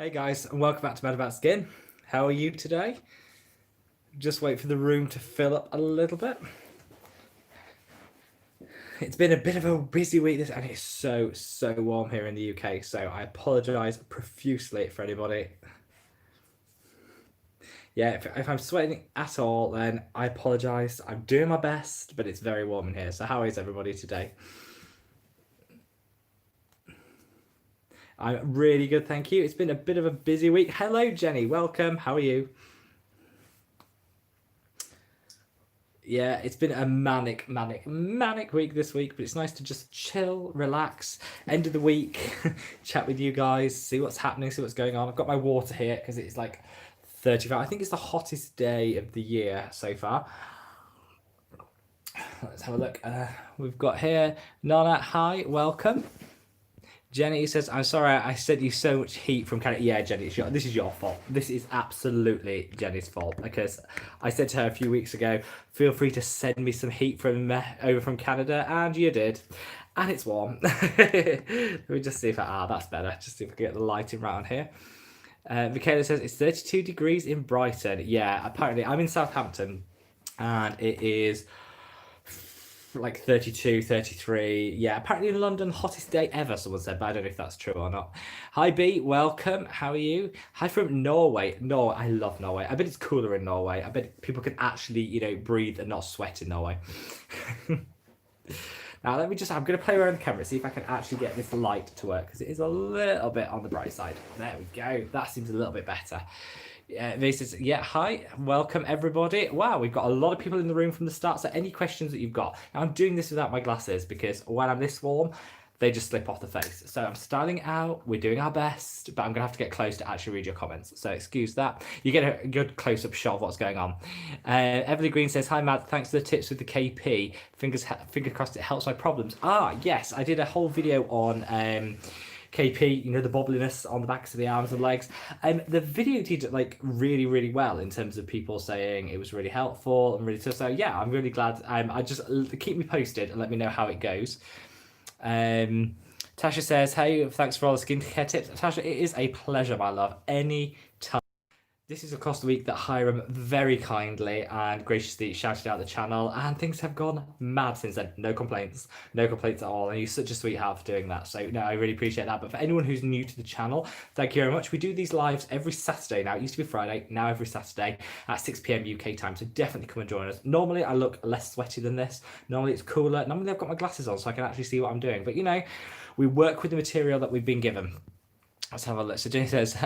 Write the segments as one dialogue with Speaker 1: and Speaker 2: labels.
Speaker 1: Hey guys, and welcome back to Mad About Skin. How are you today? Just wait for the room to fill up a little bit. It's been a bit of a busy week this, and it's so warm here in the UK, so I apologise profusely for anybody. Yeah, if I'm sweating at all, then I apologise. I'm doing my best, but it's very warm in here. So how is everybody today? I'm really good, thank you. It's been a bit of a busy week. Hello, Jenny. Welcome. How are you? Yeah, it's been a manic week this week, but it's nice to just chill, relax, end of the week, chat with you guys, see what's happening, see what's going on. I've got my water here because it's like 35. I think it's the hottest day of the year so far. Let's have a look. We've got here Nana. Hi, welcome. Jenny says, I'm sorry I sent you so much heat from Canada. Yeah, Jenny, this is your fault. This is absolutely Jenny's fault because I said to her a few weeks ago, feel free to send me some heat from over from Canada, and you did. And it's warm. Let me just see if that's better. Just see if I can get the lighting right on here. Michaela says, it's 32 degrees in Brighton. Yeah, apparently I'm in Southampton and it is like 32, 33. Yeah, apparently in London, hottest day ever, someone said, but I don't know if that's true or not. Hi, B, welcome. How are you? Hi from Norway. Norway, I love Norway. I bet it's cooler in Norway. I bet people can actually, breathe and not sweat in Norway. Now, I'm going to play around the camera, see if I can actually get this light to work, because it is a little bit on the bright side. There we go. That seems a little bit better. They says, yeah, hi, welcome everybody. Wow, we've got a lot of people in the room from the start, so any questions that you've got. Now, I'm doing this without my glasses because when I'm this warm, they just slip off the face. So I'm styling out, we're doing our best, but I'm gonna have to get close to actually read your comments. So excuse that. You get a good close-up shot of what's going on. Everly Green says, hi Matt, thanks for the tips with the KP. Fingers crossed it helps my problems. Yes, I did a whole video on KP, the bobbliness on the backs of the arms and legs. The video did like really well in terms of people saying it was really helpful and really tough. So yeah, I'm really glad. I just keep me posted and let me know how it goes. Tasha says, hey, thanks for all the skincare tips. Tasha, it is a pleasure, my love. Any time. This is across the week that Hiram very kindly and graciously shouted out the channel, and things have gone mad since then. No complaints at all, and you're such a sweetheart for doing that. So no, I really appreciate that. But for anyone who's new to the channel, thank you very much. We do these lives every Saturday now. It used to be Friday, now every Saturday at 6 p.m. UK time. So definitely come and join us. Normally I look less sweaty than this. Normally it's cooler. Normally I've got my glasses on so I can actually see what I'm doing. But we work with the material that we've been given. Let's have a look. So Jenny says,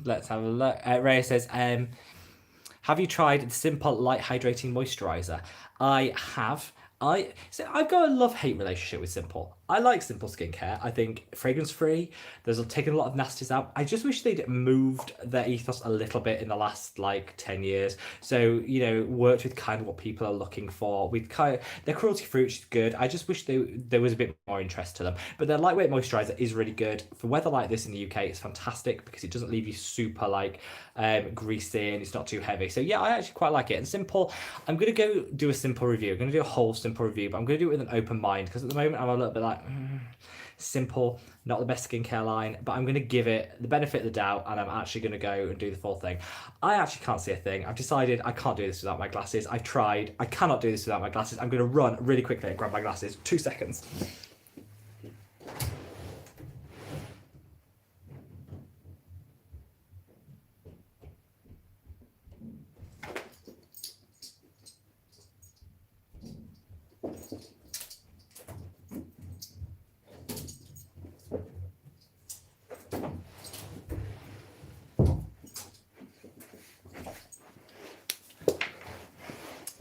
Speaker 1: let's have a look. Ray says, have you tried the Simple Light Hydrating Moisturizer? I have. I've got a love-hate relationship with Simple. I like Simple skincare. I think fragrance-free. There's taken a lot of nasties out. I just wish they'd moved their ethos a little bit in the last 10 years. So worked with kind of what people are looking for. With their cruelty-free, which is good. I just wish there was a bit more interest to them. But their lightweight moisturizer is really good for weather like this in the UK. It's fantastic because it doesn't leave you super greasy and it's not too heavy. So yeah, I actually quite like it. And Simple, I'm gonna go do a Simple review. I'm gonna do a whole Simple review, but I'm gonna do it with an open mind because at the moment I'm a little bit Simple, not the best skincare line, but I'm going to give it the benefit of the doubt and I'm actually going to go and do the full thing. I actually can't see a thing. I've decided I can't do this without my glasses. I've tried. I cannot do this without my glasses. I'm going to run really quickly and grab my glasses. 2 seconds.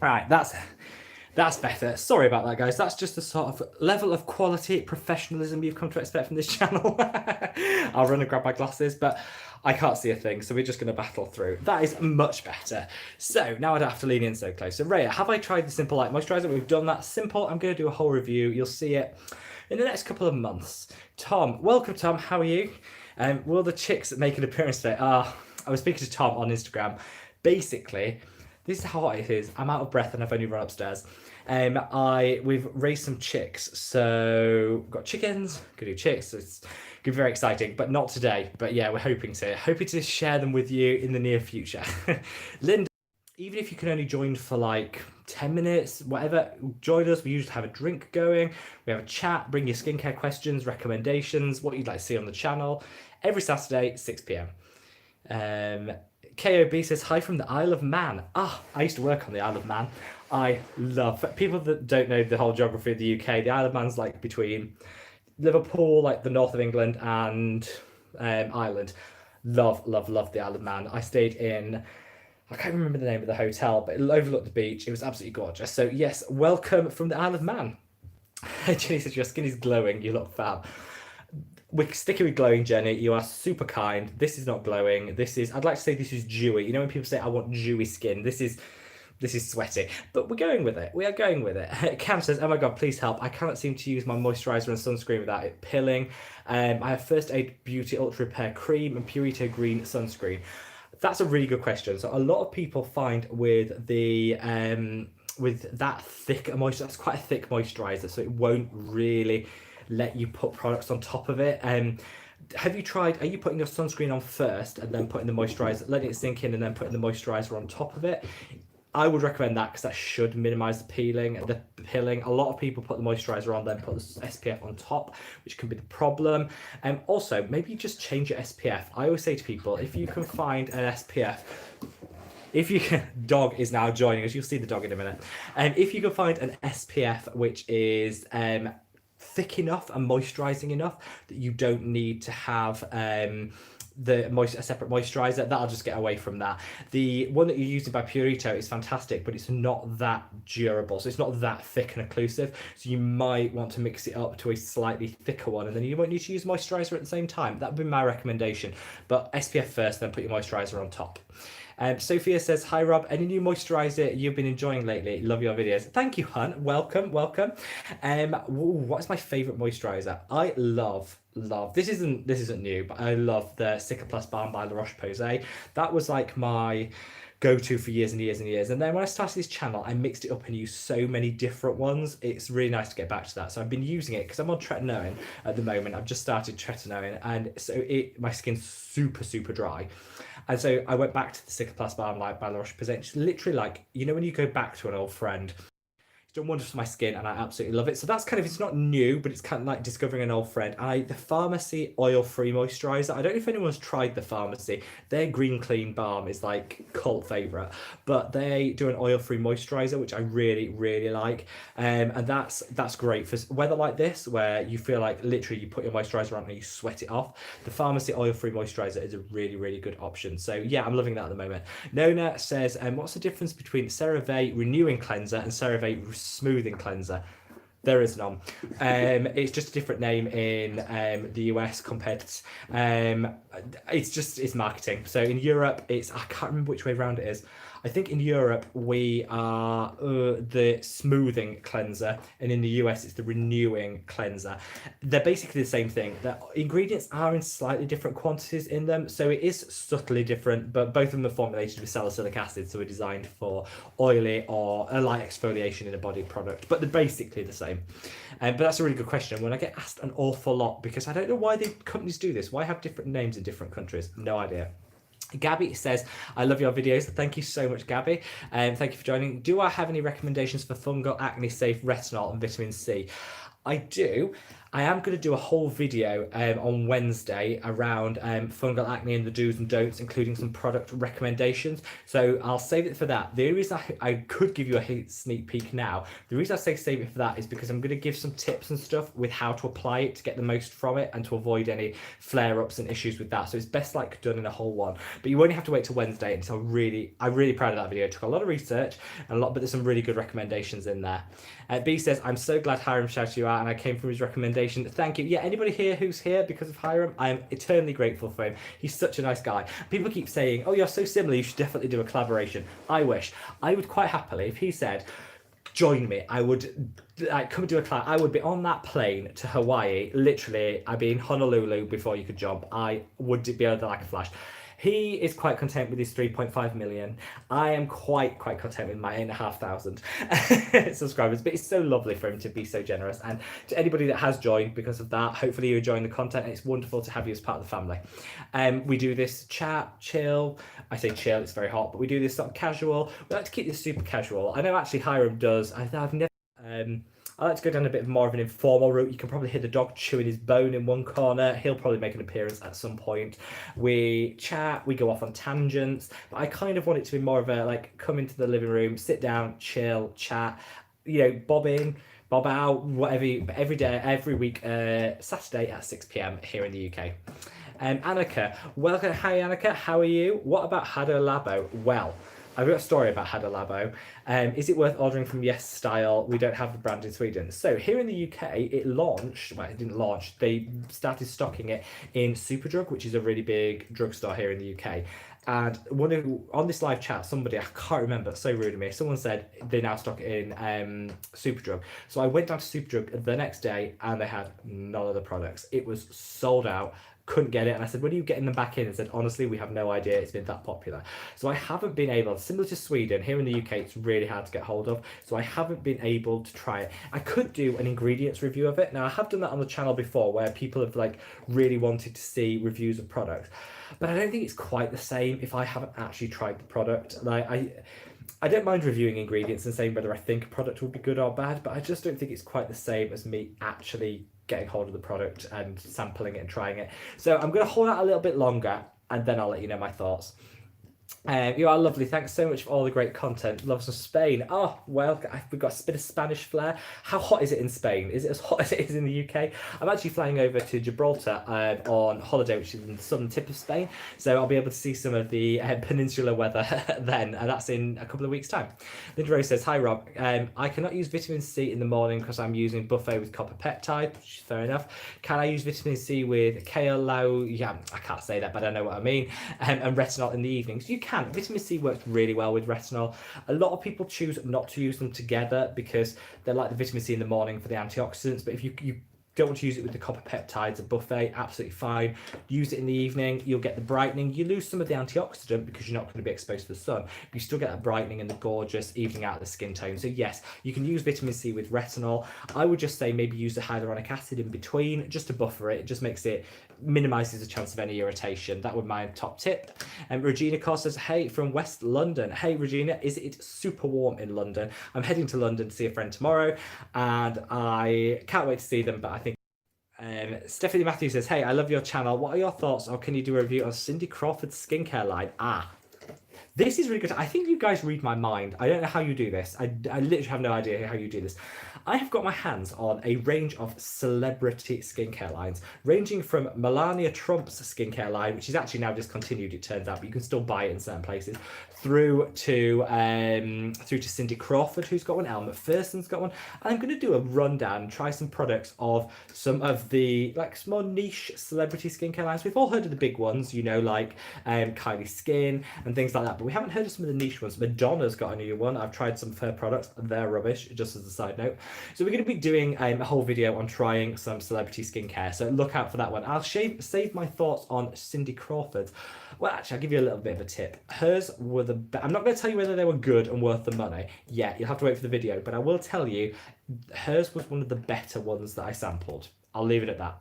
Speaker 1: Right, that's better. Sorry about that, guys. That's just the sort of level of quality, professionalism you've come to expect from this channel. I'll run and grab my glasses, but I can't see a thing, so we're just going to battle through. That is much better. So now I don't have to lean in so close. So Rhea, have I tried the Simple Light Moisturizer? We've done that. Simple. I'm going to do a whole review. You'll see it in the next couple of months. Tom, welcome, Tom. How are you? Will the chicks make an appearance today? I was speaking to Tom on Instagram. Basically, this is how hot it is. I'm out of breath and I've only run upstairs. We've raised some chicks. So we've got chickens, gonna do chicks. So it's Could be very exciting, but not today. But yeah, we're hoping to share them with you in the near future. Linda, even if you can only join for like 10 minutes, whatever, join us. We usually have a drink going, we have a chat, bring your skincare questions, recommendations, what you'd like to see on the channel, every Saturday, 6 p.m. KOB says, hi from the Isle of Man. I used to work on the Isle of Man. I love, people that don't know the whole geography of the UK, the Isle of Man's like between Liverpool, like the north of England, and Ireland. Love the Isle of Man. I stayed in, I can't remember the name of the hotel, but it overlooked the beach. It was absolutely gorgeous. So yes, welcome from the Isle of Man. Jenny says, your skin is glowing. You look fab. We're sticking with glowing, Jenny. You are super kind. This is not glowing. This is, I'd like to say this is dewy. You know when people say, I want dewy skin? This is sweaty, but we're going with it. We are going with it. Cam says, oh my God, please help. I cannot seem to use my moisturizer and sunscreen without it pilling. I have First Aid Beauty Ultra Repair Cream and Purito Green Sunscreen. That's a really good question. So a lot of people find with the with that thick moisturizer, that's quite a thick moisturizer, so it won't really let you put products on top of it. Have you tried, are you putting your sunscreen on first and then putting the moisturizer, letting it sink in and then putting the moisturizer on top of it? I would recommend that because that should minimize the peeling. A lot of people put the moisturizer on, then put the SPF on top, which can be the problem. Also, maybe just change your SPF. I always say to people, if you can find an SPF, if you can, dog is now joining us, you'll see the dog in a minute. If you can find an SPF which is thick enough and moisturizing enough that you don't need to have a separate moisturizer, that'll just get away from that. The one that you're using by Purito is fantastic, but it's not that durable, so it's not that thick and occlusive, so you might want to mix it up to a slightly thicker one, and then you won't need to use moisturizer at the same time. That would be my recommendation, but SPF first, then put your moisturizer on top. Sophia says, hi Rob, any new moisturizer you've been enjoying lately? Love your videos. Thank you, hun. Welcome. What's my favorite moisturizer? I love, this isn't new, but I love the Cicaplast Balm by La Roche-Posay. That was like my go-to for years and years and years, and then when I started this channel I mixed it up and used so many different ones. It's really nice to get back to that, so I've been using it because I'm on Tretinoin at the moment. I've just started Tretinoin, and so my skin's super dry, and so I went back to the Cicaplast Balm by La Roche-Posay. It's literally like, you know when you go back to an old friend. It's done wonders for my skin and I absolutely love it. So that's kind of, it's not new, but it's kind of like discovering an old friend. The Pharmacy oil-free moisturizer, I don't know if anyone's tried the Pharmacy. Their Green Clean Balm is like cult favorite, but they do an oil-free moisturizer, which I really like. And that's great for weather like this, where you feel like literally you put your moisturizer on and you sweat it off. The Pharmacy oil-free moisturizer is a really good option. So yeah, I'm loving that at the moment. Nona says, what's the difference between Cerave Renewing Cleanser and Cerave Smoothing Cleanser? There is none. It's just a different name in the US compared to, it's marketing. So in Europe, I can't remember which way around it is. I think in Europe we are the smoothing cleanser, and in the US it's the renewing cleanser. They're basically the same thing. The ingredients are in slightly different quantities in them, so it is subtly different, but both of them are formulated with salicylic acid, so we're designed for oily or a light exfoliation in a body product, but they're basically the same. But that's a really good question. When I get asked an awful lot, because I don't know why the companies do this, why have different names in different countries? No idea. Gabby says, I love your videos. Thank you so much, Gabby. Thank you for joining. Do I have any recommendations for fungal, acne safe retinol and vitamin C? I do. I am going to do a whole video on Wednesday around fungal acne and the do's and don'ts, including some product recommendations. So I'll save it for that. The only reason I could give you a sneak peek now, the reason I say save it for that is because I'm going to give some tips and stuff with how to apply it to get the most from it and to avoid any flare-ups and issues with that. So it's best like done in a whole one. But you only have to wait till Wednesday, and so I'm really proud of that video. It took a lot of research and but there's some really good recommendations in there. B says, I'm so glad Hiram shouted you out and I came from his recommendation. Thank you. Yeah, anybody here who's here because of Hiram, I am eternally grateful for him. He's such a nice guy. People keep saying, oh, you're so similar, you should definitely do a collaboration. I wish. I would quite happily, if he said, join me, I would come do a collab. I would be on that plane to Hawaii. Literally, I'd be in Honolulu before you could jump. I would be able to like a flash. He is quite content with his 3.5 million. I am quite content with my 8,500 subscribers, but it's so lovely for him to be so generous. And to anybody that has joined because of that, hopefully you're enjoying the content. It's wonderful to have you as part of the family. We do this chat, chill. I say chill, it's very hot, but we do this sort of casual. We like to keep this super casual. I know actually Hiram does. I've never... I like to go down a bit more of an informal route. You can probably hear the dog chewing his bone in one corner. He'll probably make an appearance at some point. We chat, we go off on tangents, but I kind of want it to be more of a, like, come into the living room, sit down, chill, chat, you know, bob in, bob out, whatever, every day, every week, Saturday at 6 p.m. here in the UK. Annika, welcome. Hi, Annika. How are you? What about Hado Labo? Well, I've got a story about Hado Labo. Is it worth ordering from Yes Style? We don't have the brand in Sweden. So here in the UK, it launched, well, it didn't launch, they started stocking it in Superdrug, which is a really big drugstore here in the UK. And on this live chat, somebody, I can't remember, so rude of me, someone said they now stock it in Superdrug. So I went down to Superdrug the next day and they had none of the products. It was sold out. Couldn't get it, and I said, when are you getting them back in? And said, honestly, we have no idea, it's been that popular. So I haven't been able, similar to Sweden, here in the UK it's really hard to get hold of, so I haven't been able to try it. I could do an ingredients review of it. Now I have done that on the channel before where people have like really wanted to see reviews of products, but I don't think it's quite the same if I haven't actually tried the product. Like I don't mind reviewing ingredients and saying whether I think a product will be good or bad, but I just don't think it's quite the same as me actually getting hold of the product and sampling it and trying it. So I'm going to hold out a little bit longer and then I'll let you know my thoughts. You are lovely. Thanks so much for all the great content. Love some Spain. Oh, well, we've got a bit of Spanish flair. How hot is it in Spain? Is it as hot as it is in the UK? I'm actually flying over to Gibraltar on holiday, which is in the southern tip of Spain. So I'll be able to see some of the peninsular weather then, and that's in a couple of weeks' time. Linda Rose says, hi Rob, I cannot use vitamin C in the morning because I'm using buffet with copper peptide, which is fair enough. Can I use vitamin C with kale, yeah, I can't say that, but I know what I mean, and retinol in the evenings? You can. Vitamin C works really well with retinol. A lot of people choose not to use them together because they like the vitamin C in the morning for the antioxidants, but if you don't want to use it with the copper peptides, a buffet, absolutely fine. Use it in the evening, you'll get the brightening. You lose some of the antioxidant because you're not going to be exposed to the sun, but you still get that brightening and the gorgeous evening out of the skin tone. So yes, you can use vitamin C with retinol. I would just say maybe use the hyaluronic acid in between just to buffer it. It just makes it, minimises the chance of any irritation. That would be my top tip. And Regina Cost says, hey, from West London. Hey Regina, is it super warm in London? I'm heading to London to see a friend tomorrow and I can't wait to see them, but I think Stephanie Matthews says, hey, I love your channel. What are your thoughts, or can you do a review on Cindy Crawford's skincare line? This is really good. I think you guys read my mind. I don't know how you do this. I literally have no idea how you do this. I have got my hands on a range of celebrity skincare lines, ranging from Melania Trump's skincare line, which is actually now discontinued, it turns out, but you can still buy it in certain places, through to Cindy Crawford, who's got one, Elle Macpherson's got one. And I'm going to do a rundown, try some products of some of the like more niche celebrity skincare lines. We've all heard of the big ones, you know, like Kylie Skin and things like that, but we haven't heard of some of the niche ones. Madonna's got a new one. I've tried some of her products, they're rubbish, just as a side note. So we're going to be doing a whole video on trying some celebrity skincare, so look out for that one. I'll save my thoughts on Cindy Crawford's. Well, actually, I'll give you a little bit of a tip. Hers were the best. I'm not going to tell you whether they were good and worth the money yet. You'll have to wait for the video, but I will tell you hers was one of the better ones that I sampled. I'll leave it at that.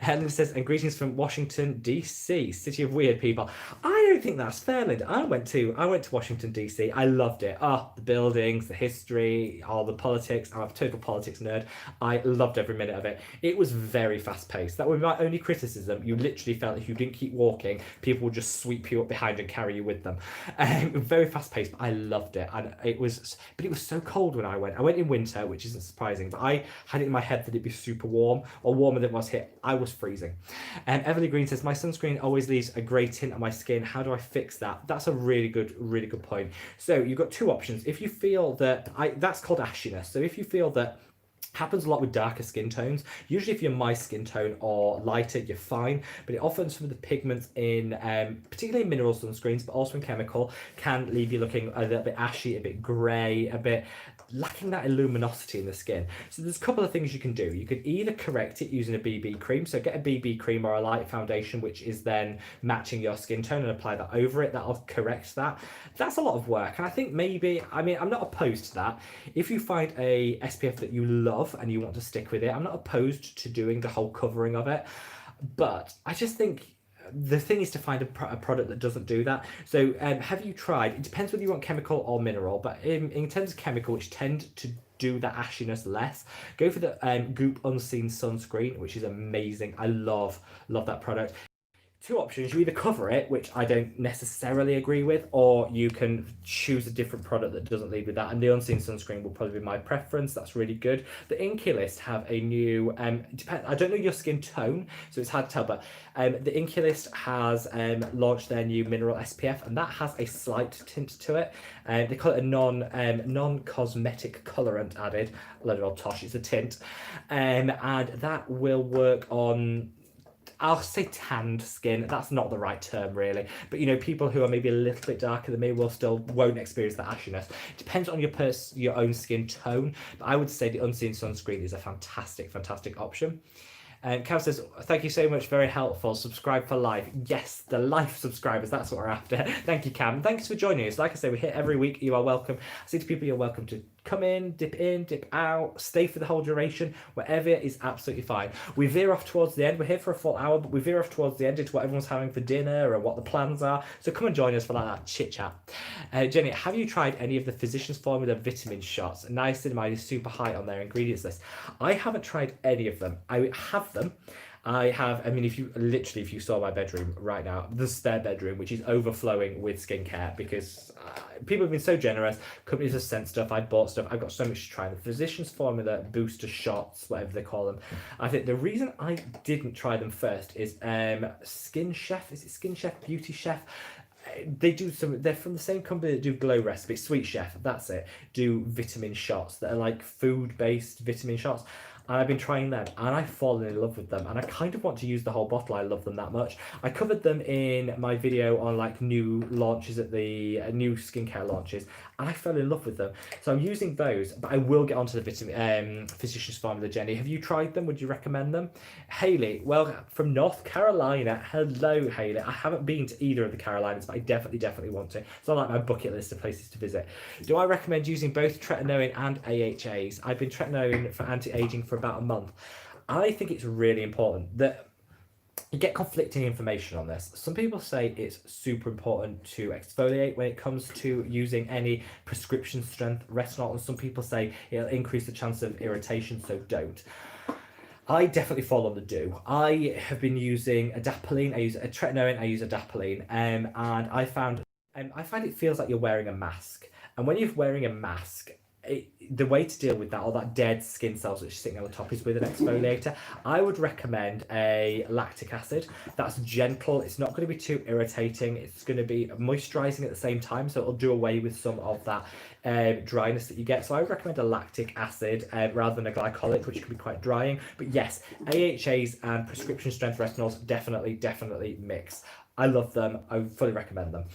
Speaker 1: Helen says, and greetings from Washington, D.C., city of weird people. I don't think that's fair, Linda. I went to Washington, D.C. I loved it. Oh, the buildings, the history, all the politics. I'm a total politics nerd. I loved every minute of it. It was very fast-paced. That was my only criticism. You literally felt if you didn't keep walking, people would just sweep you up behind and carry you with them. Very fast-paced, but I loved it. And it was so cold when I went. I went in winter, which isn't surprising, but I had it in my head that it'd be super warm, or warmer than it was here. I was freezing. Everly Green says, my sunscreen always leaves a grey tint on my skin. How do I fix that? That's a really good point. So you've got two options. If you feel that, that's called ashiness. So if you feel that, happens a lot with darker skin tones. Usually if you're my skin tone or lighter, you're fine, but it often some of the pigments in particularly mineral sunscreens, but also in chemical, can leave you looking a little bit ashy, a bit grey, a bit lacking that luminosity in the skin. So there's a couple of things you can do. You can either correct it using a BB cream, so get a BB cream or a light foundation which is then matching your skin tone and apply that over it. That'll correct that. That's a lot of work, and I think maybe, I mean, I'm not opposed to that. If you find a SPF that you love and you want to stick with it, I'm not opposed to doing the whole covering of it, but I just think the thing is to find a product that doesn't do that. So have you tried, it depends whether you want chemical or mineral, but in terms of chemical, which tend to do the ashiness less, go for the Goop Unseen Sunscreen, which is amazing. I love that product. Two options: you either cover it, which I don't necessarily agree with, or you can choose a different product that doesn't lead with that, and the Unseen Sunscreen will probably be my preference. That's really good. The Inculist have a new I don't know your skin tone, so it's hard to tell, but the Inculist has launched their new Mineral SPF, and that has a slight tint to it. They call it a non-cosmetic colorant added. A load of old tosh, it's a tint, and that will work on, I'll say tanned skin. That's not the right term really, but you know, people who are maybe a little bit darker than me won't experience the ashiness. It depends on your own skin tone, but I would say the Unseen Sunscreen is a fantastic option. Cam says, thank you so much, very helpful. Subscribe for life. Yes, the life subscribers, that's what we're after. Thank you, Cam. Thanks for joining us. Like I say, we're here every week. You are welcome. I say to people, you're welcome to come in, dip out, stay for the whole duration. Whatever is absolutely fine. We veer off towards the end. We're here for a full hour, but we veer off towards the end into what everyone's having for dinner or what the plans are. So come and join us for like that chit chat. Jenny, have you tried any of the Physicians Formula vitamin shots? Niacinamide is super high on their ingredients list. I haven't tried any of them. I have them. I mean, if you saw my bedroom right now, the spare bedroom, which is overflowing with skincare, because people have been so generous, companies have sent stuff, I bought stuff, I've got so much to try. The Physicians Formula booster shots, whatever they call them. I think the reason I didn't try them first is Skin Chef, is it Skin Chef, Beauty Chef? They're from the same company that do Glow Recipe, Sweet Chef, that's it, do vitamin shots that are like food-based vitamin shots. And I've been trying them, and I've fallen in love with them, and I kind of want to use the whole bottle. I love them that much. I covered them in my video on like new launches at the new skincare launches, and I fell in love with them. So I'm using those, but I will get onto the vitamin Physicians Formula. Jenny, have you tried them? Would you recommend them? Haley, well, from North Carolina. Hello, Haley. I haven't been to either of the Carolinas, but I definitely want to. It's on like my bucket list of places to visit. Do I recommend using both Tretinoin and AHAs? I've been Tretinoin for anti-aging for about a month. I think it's really important that you get conflicting information on this. Some people say it's super important to exfoliate when it comes to using any prescription strength retinol, and some people say it'll increase the chance of irritation, so don't. I definitely fall on the do. I have been using adapalene, I use a Tretinoin, I use adapalene, and I find it feels like you're wearing a mask. And when you're wearing a mask, the way to deal with that, all that dead skin cells which are sitting on the top, is with an exfoliator. I would recommend a lactic acid. That's gentle, it's not going to be too irritating, it's going to be moisturising at the same time, so it'll do away with some of that dryness that you get. So I would recommend a lactic acid rather than a glycolic, which can be quite drying. But yes, AHAs and prescription strength retinols definitely mix. I love them. I fully recommend them.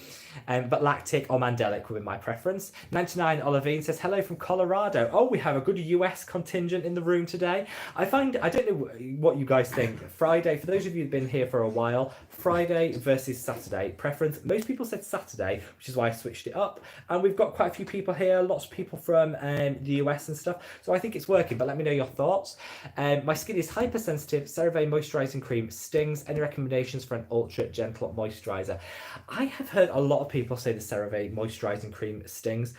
Speaker 1: But lactic or mandelic would be my preference. 99 Olivine says, hello from Colorado. Oh, we have a good US contingent in the room today. I don't know what you guys think. Friday, for those of you who've been here for a while, Friday versus Saturday preference. Most people said Saturday, which is why I switched it up. And we've got quite a few people here, lots of people from the US and stuff. So I think it's working, but let me know your thoughts. My skin is hypersensitive. Cerave moisturising cream stings. Any recommendations for an ultra gentle moisturizer? I have heard a lot of people say the Cerave moisturising cream stings.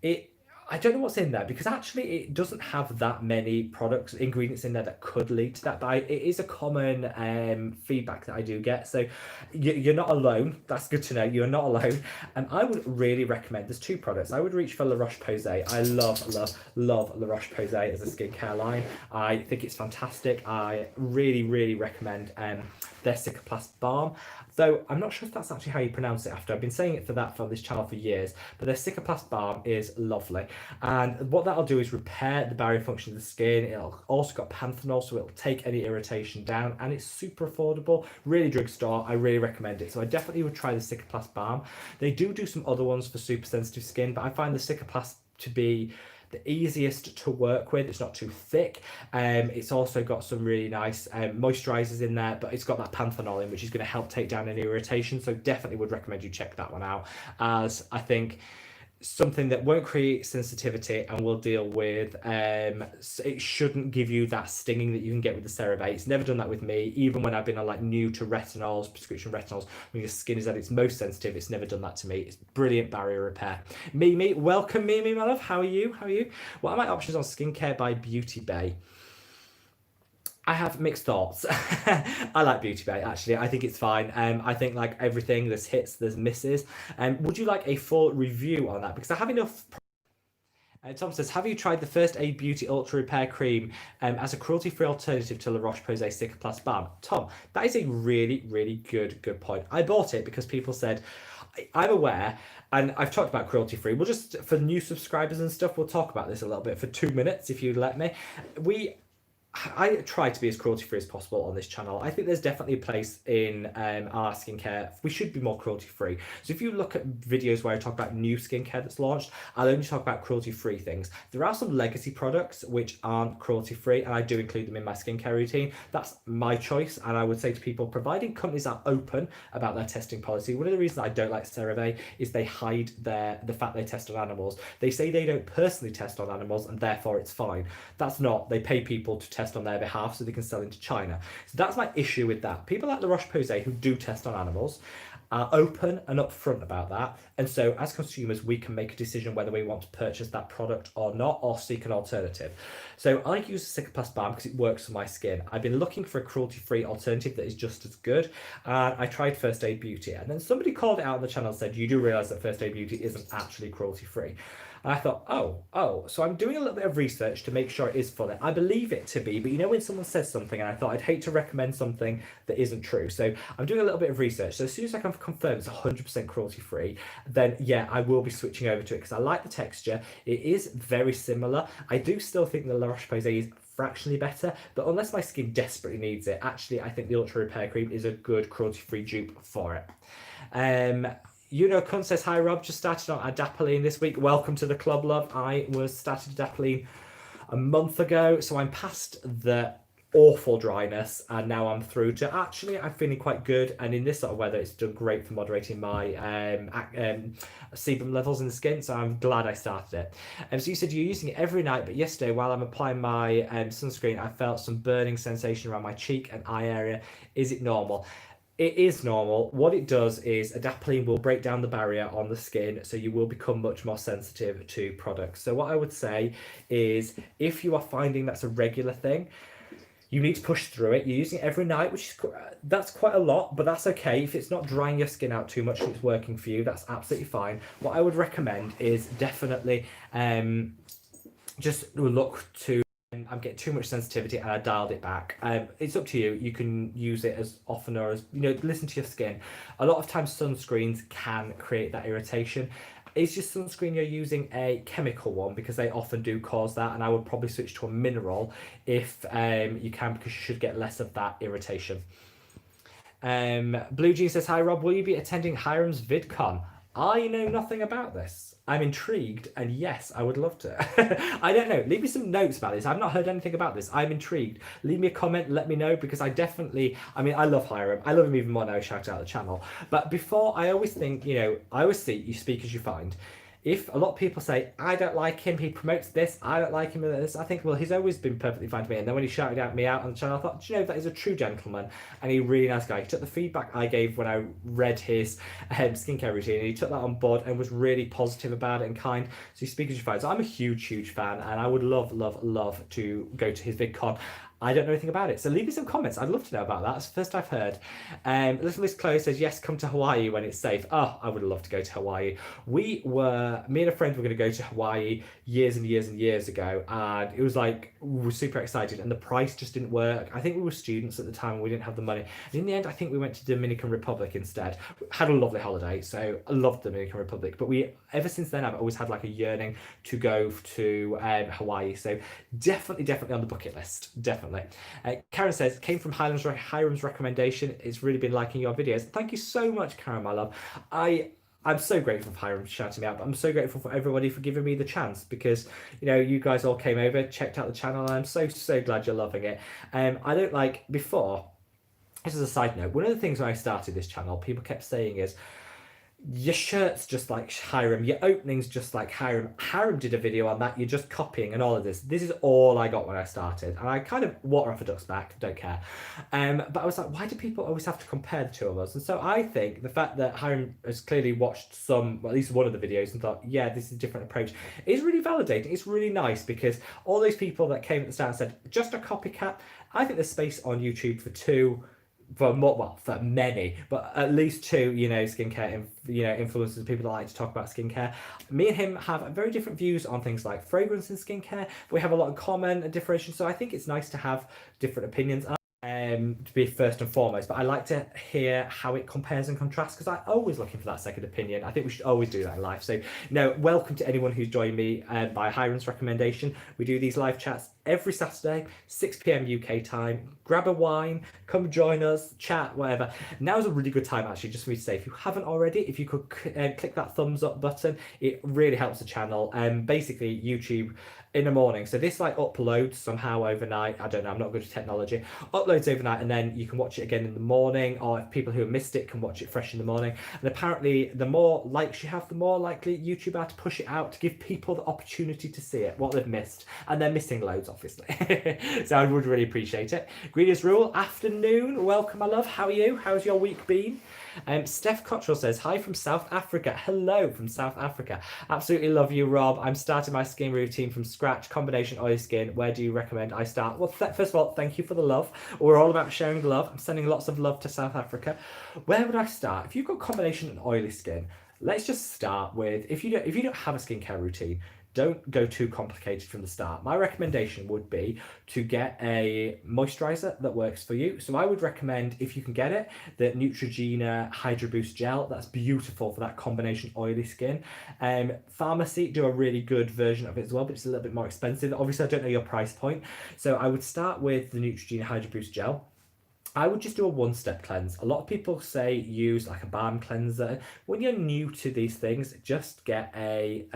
Speaker 1: I don't know what's in there, because actually it doesn't have that many ingredients in there that could lead to that, but it is a common feedback that I do get. So you're not alone. That's good to know. You're not alone. And I would really recommend, there's two products. I would reach for La Roche-Posay. I love La Roche-Posay as a skincare line. I think it's fantastic. I really recommend their Cicaplast Balm. Though I'm not sure if that's actually how you pronounce it after. I've been saying it for this channel for years, but their Cicaplast Balm is lovely. And what that'll do is repair the barrier function of the skin. It'll also got panthenol, so it'll take any irritation down, and it's super affordable, really drugstore. I really recommend it. So I definitely would try the Cicaplast Balm. They do some other ones for super sensitive skin, but I find the Cicaplast to be the easiest to work with. It's not too thick. It's also got some really nice moisturizers in there, but it's got that panthenol in, which is going to help take down any irritation. So definitely would recommend you check that one out, as I think something that won't create sensitivity and will deal with it shouldn't give you that stinging that you can get with the Cerave. It's never done that with me, even when I've been like new to retinols, prescription retinols, when your skin is at its most sensitive. It's never done that to me. It's brilliant barrier repair. Mimi, welcome. Mimi, my love, how are you? What are my options on skincare by Beauty Bay? I have mixed thoughts. I like Beauty Bay, actually. I think it's fine. I think like everything, there's hits, there's misses. Would you like a full review on that? Because I have enough. Tom says, have you tried the First Aid Beauty Ultra Repair Cream as a cruelty-free alternative to La Roche-Posay Cicaplast Balm? Tom, that is a really, really good point. I bought it because people said, I'm aware, and I've talked about cruelty-free. We'll just, for new subscribers and stuff, we'll talk about this a little bit for 2 minutes, if you'd let me. I try to be as cruelty-free as possible on this channel. I think there's definitely a place in our skincare. We should be more cruelty-free. So if you look at videos where I talk about new skincare that's launched, I'll only talk about cruelty-free things. There are some legacy products which aren't cruelty-free, and I do include them in my skincare routine. That's my choice, and I would say to people, providing companies are open about their testing policy. One of the reasons I don't like Cerave is they hide the fact they test on animals. They say they don't personally test on animals, and therefore it's fine. That's not. They pay people to test on their behalf so they can sell into China. So that's my issue with that. People like La Roche-Posay who do test on animals are open and upfront about that, and so as consumers we can make a decision whether we want to purchase that product or not, or seek an alternative. So I use the Cicaplast Balm because it works for my skin. I've been looking for a cruelty-free alternative that is just as good, and I tried First Aid Beauty, and then somebody called it out on the channel and said, you do realise that First Aid Beauty isn't actually cruelty-free. And I thought, oh, so I'm doing a little bit of research to make sure it is for it. I believe it to be, but you know when someone says something, and I thought I'd hate to recommend something that isn't true. So I'm doing a little bit of research. So as soon as I can confirm it's 100% cruelty-free, then yeah, I will be switching over to it because I like the texture. It is very similar. I do still think the La Roche-Posay is fractionally better, but unless my skin desperately needs it, actually I think the Ultra Repair Cream is a good cruelty-free dupe for it. You know, Kun says, hi Rob, just started on adapalene this week. Welcome to the club, love. I was started adapalene a month ago, so I'm past the awful dryness, and now I'm through to actually I'm feeling quite good, and in this sort of weather it's done great for moderating my sebum levels in the skin, so I'm glad I started it. So you said you're using it every night, but yesterday while I'm applying my sunscreen I felt some burning sensation around my cheek and eye area. Is it normal? It is normal. What it does is adapalene will break down the barrier on the skin, so you will become much more sensitive to products. So what I would say is, if you are finding that's a regular thing, you need to push through it. You're using it every night, which is that's quite a lot, but that's okay. If it's not drying your skin out too much and it's working for you, that's absolutely fine. What I would recommend is definitely just look to I'm getting too much sensitivity and I dialed it back. It's up to you. You can use it as often or as, you know, listen to your skin. A lot of times sunscreens can create that irritation. Is your sunscreen you're using a chemical one? Because they often do cause that, and I would probably switch to a mineral if you can, because you should get less of that irritation. Blue Jean says, hi Rob, will you be attending Hiram's VidCon? I know nothing about this. I'm intrigued, and yes, I would love to. I don't know. Leave me some notes about this. I've not heard anything about this. I'm intrigued. Leave me a comment. Let me know, because I love Hiram. I love him even more now. Shout out the channel. But before, I always think, you know, I always see you speak as you find. If a lot of people say, I don't like him, he promotes this, I don't like him with this, I think, well, he's always been perfectly fine to me. And then when he shouted at me out on the channel, I thought, do you know, that is a true gentleman and a really nice guy. He took the feedback I gave when I read his skincare routine, and he took that on board and was really positive about it and kind. So he speaks as you find. So I'm a huge fan, and I would love to go to his VidCon. I don't know anything about it, so leave me some comments. I'd love to know about that. It's the first I've heard. Little Miss Chloe says, yes, come to Hawaii when it's safe. Oh, I would love to go to Hawaii. Me and a friend were going to go to Hawaii years and years ago, and it was like, we were super excited, and the price just didn't work. I think we were students at the time and we didn't have the money. And in the end, I think we went to Dominican Republic instead. Had a lovely holiday, so I loved the Dominican Republic. But ever since then, I've always had like a yearning to go to Hawaii. So definitely on the bucket list, definitely. Karen says, came from Hiram's recommendation. It's really been liking your videos. Thank you so much, Karen, my love. I'm so grateful for Hiram shouting me out, but I'm so grateful for everybody for giving me the chance because, you know, you guys all came over, checked out the channel, and I'm so, so glad you're loving it. I don't like, before, this is a side note, one of the things when I started this channel, people kept saying is, your shirt's just like Hiram, your opening's just like Hiram. Hiram did a video on that, you're just copying and all of this. This is all I got when I started. And I kind of water off a duck's back, don't care. But I was like, why do people always have to compare the two of us? And so I think the fact that Hiram has clearly watched some, well, at least one of the videos and thought, yeah, this is a different approach, is really validating. It's really nice because all those people that came at the start and said, just a copycat, I think there's space on YouTube for two, for more, well, for many, but at least two, you know, skincare, you know, influencers, people that like to talk about skincare. Me and him have very different views on things like fragrance and skincare. We have a lot in common and differentiation, so I think it's nice to have different opinions. To be first and foremost, but I like to hear how it compares and contrasts because I'm always looking for that second opinion. I think we should always do that in life. So, no, welcome to anyone who's joined me by Hiram's recommendation. We do these live chats every Saturday, 6 p.m. UK time. Grab a wine, come join us, chat, whatever. Now's a really good time actually, just for me to say, if you haven't already, if you could click that thumbs up button, it really helps the channel. Basically, YouTube in the morning. So this like uploads somehow overnight. I don't know, I'm not good at technology. Uploads overnight and then you can watch it again in the morning, or if people who have missed it can watch it fresh in the morning. And apparently the more likes you have, the more likely YouTube are to push it out to give people the opportunity to see it, what they've missed. And they're missing loads, obviously. So I would really appreciate it. Greetings rule, afternoon. Welcome, my love. How are you? How's your week been? Steph Cottrell says, hi from South Africa. Hello from South Africa. Absolutely love you, Rob. I'm starting my skin routine from scratch, combination oily skin. Where do you recommend I start? Well, first of all, thank you for the love. We're all about sharing the love. I'm sending lots of love to South Africa. Where would I start? If you've got combination and oily skin, let's just start with, if you don't have a skincare routine, don't go too complicated from the start. My recommendation would be to get a moisturizer that works for you. So I would recommend, if you can get it, the Neutrogena Hydro Boost Gel. That's beautiful for that combination oily skin. Pharmacy do a really good version of it as well, but it's a little bit more expensive. Obviously, I don't know your price point. So I would start with the Neutrogena Hydro Boost Gel. I would just do a one-step cleanse. A lot of people say use like a balm cleanser. When you're new to these things, just get a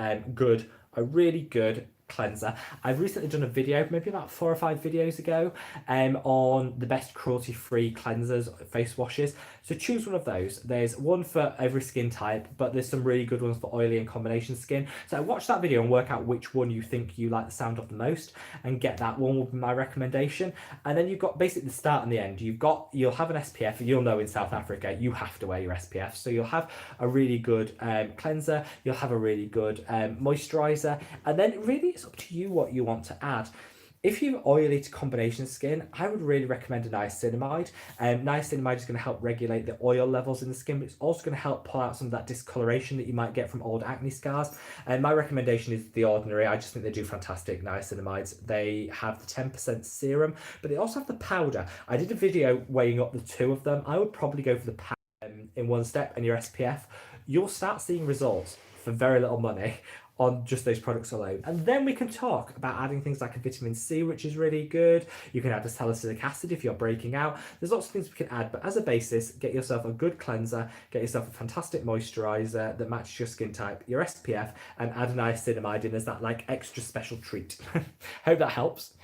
Speaker 1: really good cleanser. I've recently done a video, maybe about 4 or 5 videos ago, on the best cruelty-free cleansers, face washes. So choose one of those. There's one for every skin type, but there's some really good ones for oily and combination skin. So watch that video and work out which one you think you like the sound of the most, and get that one. Will be my recommendation. And then you've got basically the start and the end. You'll have an SPF. You'll know in South Africa you have to wear your SPF. So you'll have a really good cleanser. You'll have a really good moisturizer, and then really it's up to you what you want to add. If you have oily to combination skin, I would really recommend a niacinamide. Niacinamide is going to help regulate the oil levels in the skin, but it's also going to help pull out some of that discoloration that you might get from old acne scars. And my recommendation is The Ordinary. I just think they do fantastic niacinamides. They have the 10% serum, but they also have the powder. I did a video weighing up the two of them. I would probably go for the powder in one step and your SPF. You'll start seeing results for very little money on just those products alone. And then we can talk about adding things like a vitamin C, which is really good. You can add a salicylic acid if you're breaking out. There's lots of things we can add, but as a basis, get yourself a good cleanser, get yourself a fantastic moisturizer that matches your skin type, your SPF, and add an niacinamide in as that like extra special treat. Hope that helps.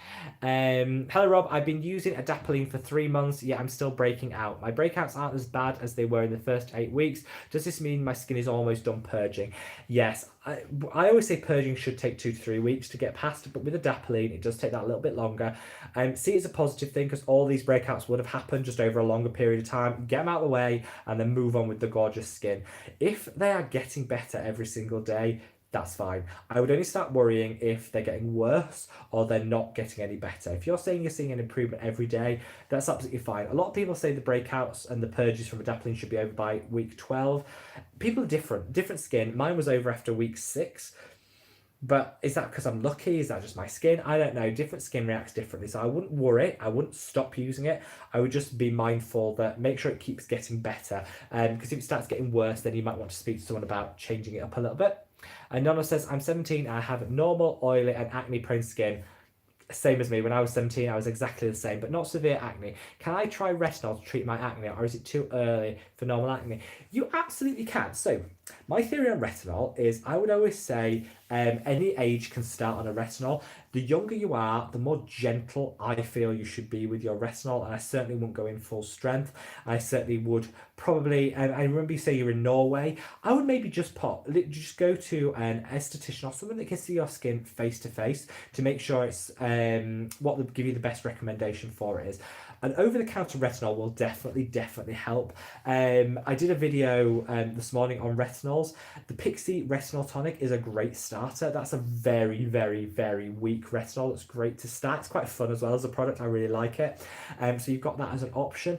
Speaker 1: Hello Rob, I've been using adapalene for 3 months, yet I'm still breaking out. My breakouts aren't as bad as they were in the first 8 weeks. Does this mean my skin is almost done purging? Yes, I always say purging should take 2 to 3 weeks to get past, but with adapalene, it does take that a little bit longer. See it as a positive thing because all these breakouts would have happened just over a longer period of time. Get them out of the way and then move on with the gorgeous skin. If they are getting better every single day, that's fine. I would only start worrying if they're getting worse or they're not getting any better. If you're saying you're seeing an improvement every day, that's absolutely fine. A lot of people say the breakouts and the purges from adapalene should be over by week 12. People are different skin. Mine was over after week 6. But is that because I'm lucky? Is that just my skin? I don't know. Different skin reacts differently. So I wouldn't worry. I wouldn't stop using it. I would just be mindful that make sure it keeps getting better. Because if it starts getting worse, then you might want to speak to someone about changing it up a little bit. And Nonna says, I'm 17. I have normal, oily and acne-prone skin. same as me. When I was 17, I was exactly the same, but not severe acne. Can I try retinol to treat my acne, or is it too early for normal acne? You absolutely can. So my theory on retinol is I would always say any age can start on a retinol. The younger you are, the more gentle I feel you should be with your retinol, and I certainly wouldn't go in full strength. I certainly would probably, I remember you say you're in Norway, I would maybe just go to an esthetician or someone that can see your skin face to face to make sure it's what will give you the best recommendation for it is. And over-the-counter retinol will definitely help. I did a video this morning on retinols. The Pixie Retinol Tonic is a great starter. That's a very weak retinol. It's great to start. It's quite fun as well as a product. I really like it. So you've got that as an option.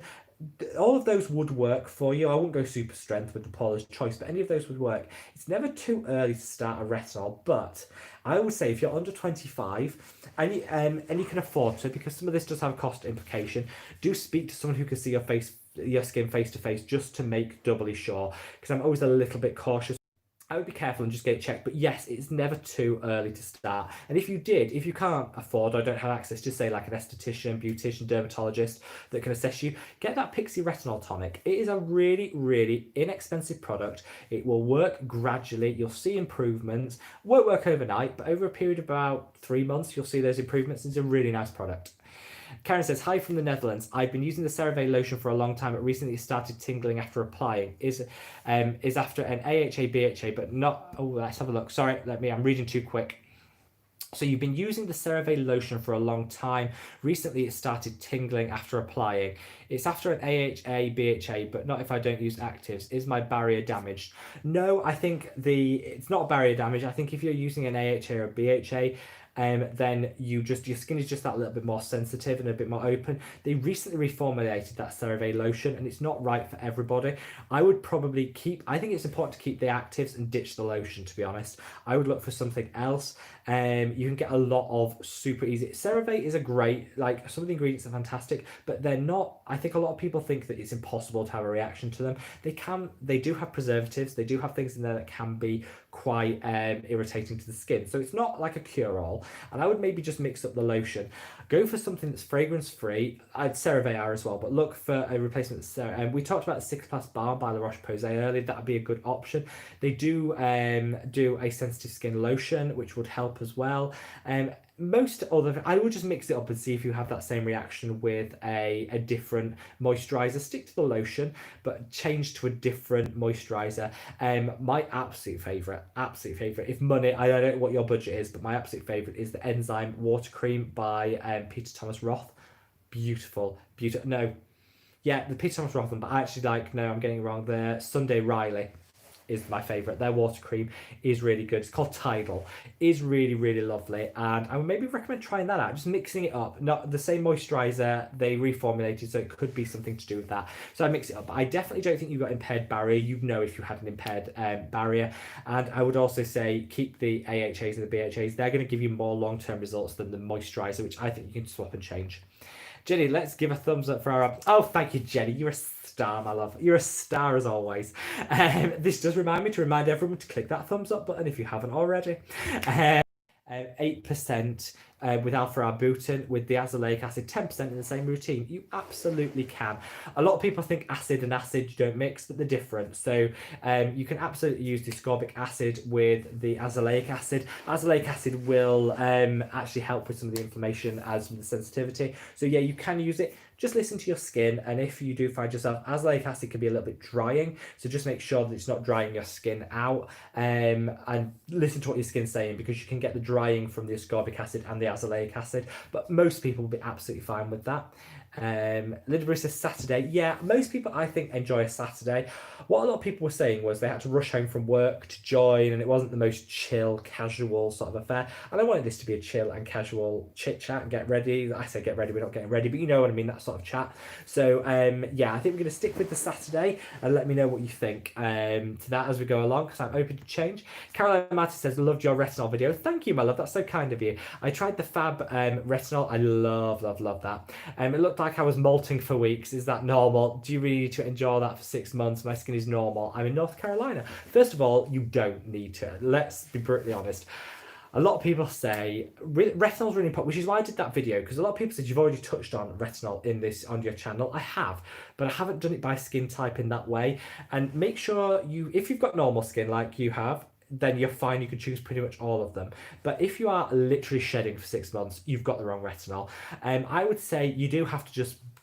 Speaker 1: All of those would work for you. I wouldn't go super strength with the Paula's Choice, but any of those would work. It's never too early to start a retinol, but I would say if you're under 25 and you can afford to, because some of this does have a cost implication, do speak to someone who can see your skin face to face, just to make doubly sure, because I'm always a little bit cautious. I would be careful and just get it checked. But yes, it's never too early to start. And if you can't afford or don't have access, just say like an esthetician, beautician, dermatologist that can assess you, get that Pixie Retinol Tonic. It is a really inexpensive product. It will work gradually. You'll see improvements. Won't work overnight, but over a period of about 3 months, you'll see those improvements. It's a really nice product. Karen says, hi from the Netherlands. I've been using the Cerave lotion for a long time, but recently started tingling after applying. Is after an AHA, BHA, but not... Oh, let's have a look. Sorry, I'm reading too quick. So you've been using the Cerave lotion for a long time. Recently, it started tingling after applying. It's after an AHA, BHA, but not if I don't use actives. Is my barrier damaged? No, I think it's not barrier damage. I think if you're using an AHA or BHA, then your skin is just that little bit more sensitive and a bit more open. They recently reformulated that Cerave lotion, and it's not right for everybody. I would probably I think it's important to keep the actives and ditch the lotion, to be honest. I would look for something else. You can get a lot of super easy. Cerave is a great, like, some of the ingredients are fantastic, but they're not. I think a lot of people think that it's impossible to have a reaction to them. They do have preservatives. They do have things in there that can be quite irritating to the skin. So it's not like a cure-all. And I would maybe just mix up the lotion. Go for something that's fragrance-free. I'd Cerave are as well, but look for a replacement. We talked about the 6 Plus Balm by La Roche-Posay earlier. That would be a good option. They do a sensitive skin lotion, which would help as well. I would just mix it up and see if you have that same reaction with a different moisturizer. Stick to the lotion, but change to a different moisturizer. My absolute favorite, if money, I don't know what your budget is, but my absolute favorite is the Enzyme Water Cream by Peter Thomas Roth. Beautiful. No, yeah, the Peter Thomas Roth one, but I actually I'm getting it wrong. The Sunday Riley is my favorite. Their water cream is really good. It's called Tidal. Is really lovely, and I would maybe recommend trying that out. Just mixing it up. Not the same moisturizer, they reformulated, so it could be something to do with that. So I mix it up. But I definitely don't think you've got impaired barrier. You'd know if you had an impaired barrier. And I would also say keep the AHAs and the BHAs. They're going to give you more long-term results than the moisturizer, which I think you can swap and change. Jenny, let's give a thumbs up for our... Oh, thank you, Jenny. You're a star, my love. You're a star as always. This does remind me to remind everyone to click that thumbs up button if you haven't already. 8% with alpha arbutin, with the azelaic acid, 10% in the same routine. You absolutely can. A lot of people think acid and acid don't mix, but they're different. So you can absolutely use the ascorbic acid with the azelaic acid. Azelaic acid will actually help with some of the inflammation as with the sensitivity. So yeah, you can use it. Just listen to your skin, and if you do find yourself, azelaic acid can be a little bit drying, so just make sure that it's not drying your skin out, and listen to what your skin's saying, because you can get the drying from the ascorbic acid and the azelaic acid, but most people will be absolutely fine with that. Lidbury says Saturday. Yeah, most people I think enjoy a Saturday. What a lot of people were saying was they had to rush home from work to join, and it wasn't the most chill, casual sort of affair. And I wanted this to be a chill and casual chit chat and get ready. I say get ready, we're not getting ready, but you know what I mean, that sort of chat. So yeah, I think we're going to stick with the Saturday, and let me know what you think to that as we go along, because I'm open to change. Caroline Mattis says, loved your retinol video. Thank you, my love. That's so kind of you. I tried the Fab retinol. I love that. It looked like I was molting for weeks. Is that normal? Do you really need to endure that for 6 months? My skin is normal. I'm in North Carolina. First of all, you don't need to. Let's be brutally honest. A lot of people say retinol's really important, which is why I did that video, because a lot of people said you've already touched on retinol in this on your channel. I have, but I haven't done it by skin type in that way. And make sure if you've got normal skin like you have, then you're fine. You can choose pretty much all of them. But if you are literally shedding for 6 months, you've got the wrong retinol. I would say you do have to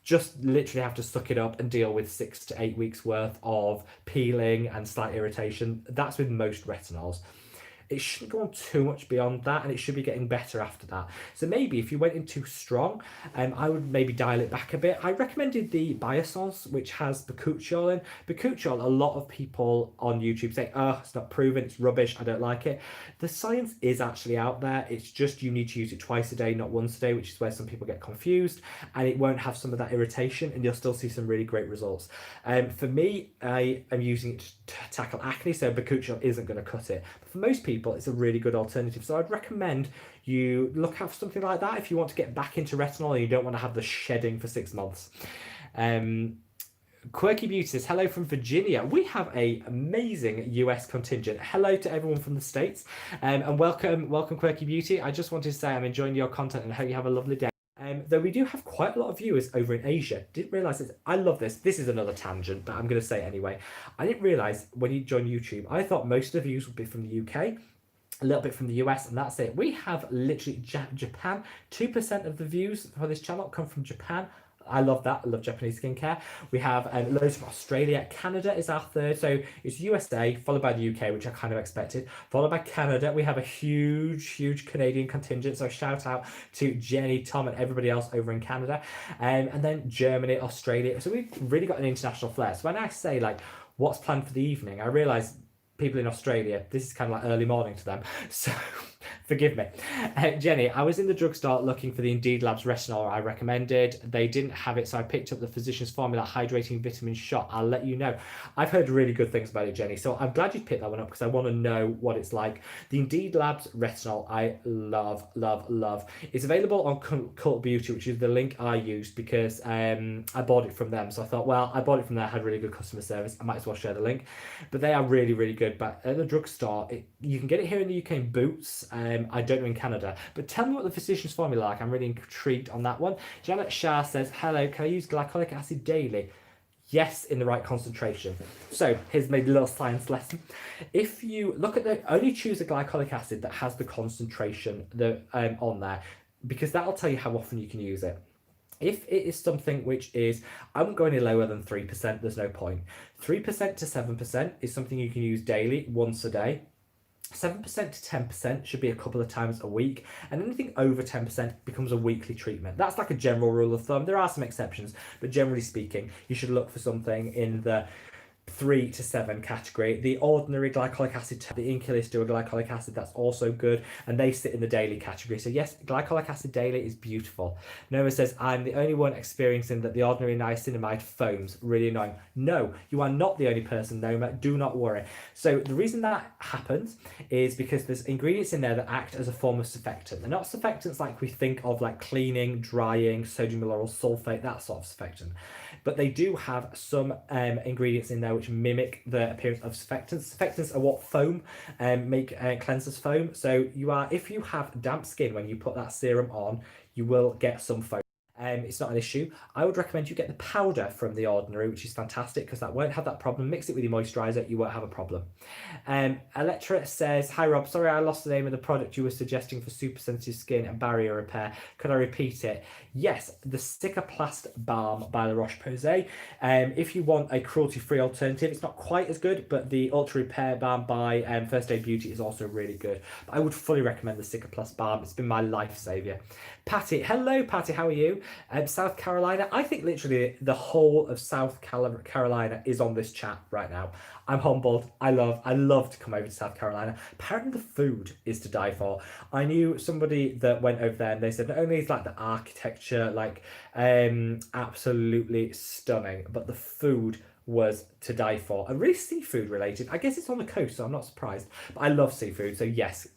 Speaker 1: just literally have to suck it up and deal with 6 to 8 weeks worth of peeling and slight irritation. That's with most retinols. It shouldn't go on too much beyond that, and it should be getting better after that. So maybe if you went in too strong, I would maybe dial it back a bit. I recommended the Biossance, which has bakuchiol in. Bakuchiol, a lot of people on YouTube say, oh, it's not proven, it's rubbish, I don't like it. The science is actually out there. It's just you need to use it twice a day, not once a day, which is where some people get confused, and it won't have some of that irritation, and you'll still see some really great results. For me, I am using it to tackle acne, so bakuchiol isn't going to cut it. But for most people, it's a really good alternative. So I'd recommend you look out for something like that if you want to get back into retinol and you don't want to have the shedding for 6 months. Quirky Beauty says, hello from Virginia. We have a amazing US contingent. Hello to everyone from the States, and welcome Quirky Beauty. I just wanted to say I'm enjoying your content and hope you have a lovely day. Though we do have quite a lot of viewers over in Asia. Didn't realise this. I love this. This is another tangent, but I'm going to say it anyway. I didn't realise when you join YouTube, I thought most of the views would be from the UK, a little bit from the US, and that's it. We have literally Japan. 2% of the views for this channel come from Japan. I love that. I love Japanese skincare. We have loads from Australia. Canada is our third. So it's USA, followed by the UK, which I kind of expected, followed by Canada. We have a huge Canadian contingent. So shout out to Jenny, Tom, and everybody else over in Canada. And then Germany, Australia. So we've really got an international flair. So when I say like, what's planned for the evening, I realise people in Australia, this is kind of like early morning to them. So forgive me. Jenny, I was in the drugstore looking for the Indeed Labs retinol I recommended. They didn't have it, so I picked up the Physicians Formula Hydrating Vitamin Shot. I'll let you know. I've heard really good things about it, Jenny, so I'm glad you picked that one up because I want to know what it's like. The Indeed Labs retinol I love. It's available on Cult Beauty, which is the link I used because I bought it from them. So I thought, well, I bought it from there, had really good customer service. I might as well share the link. But they are really good. But at the drugstore, you can get it here in the UK in Boots. I don't know in Canada, but tell me what the Physicians Formula like. I'm really intrigued on that one. Janet Shah says, hello, can I use glycolic acid daily? Yes, in the right concentration. So here's maybe a little science lesson. If you look at only choose a glycolic acid that has the concentration on there, because that'll tell you how often you can use it. If it is something which is, I won't go any lower than 3%, there's no point. 3% to 7% is something you can use daily, once a day. 7% to 10% should be a couple of times a week, and anything over 10% becomes a weekly treatment. That's like a general rule of thumb. There are some exceptions, but generally speaking, you should look for something in the 3 to 7 category. The ordinary glycolic acid, the Inculis do a glycolic acid, that's also good, and they sit in the daily category. So yes, glycolic acid daily is beautiful. Noma says, I'm the only one experiencing that the ordinary niacinamide foams. Really annoying. No, you are not the only person, Noma. Do not worry. So the reason that happens is because there's ingredients in there that act as a form of surfactant. They're not surfactants like we think of, like cleaning, drying, sodium lauryl sulfate, that sort of surfactant. But they do have some ingredients in there which mimic the appearance of surfactants. Surfactants are what foam make cleansers foam. So if you have damp skin when you put that serum on, you will get some foam. It's not an issue. I would recommend you get the powder from The Ordinary, which is fantastic because that won't have that problem. Mix it with your moisturizer, you won't have a problem. Electra says, hi Rob, sorry I lost the name of the product you were suggesting for super sensitive skin and barrier repair. Could I repeat it? Yes, the Cicaplast Balm by La Roche-Posay. If you want a cruelty-free alternative, it's not quite as good, but the Ultra Repair Balm by First Aid Beauty is also really good. But I would fully recommend the Cicaplast Balm. It's been my life savior. Patty, hello Patty, how are you? South Carolina, I think literally the whole of South Carolina is on this chat right now. I'm humbled. I love to come over to South Carolina. Apparently the food is to die for. I knew somebody that went over there and they said not only is like the architecture like absolutely stunning, but the food was to die for, and really seafood related. I guess it's on the coast, so I'm not surprised. But I love seafood, so yes,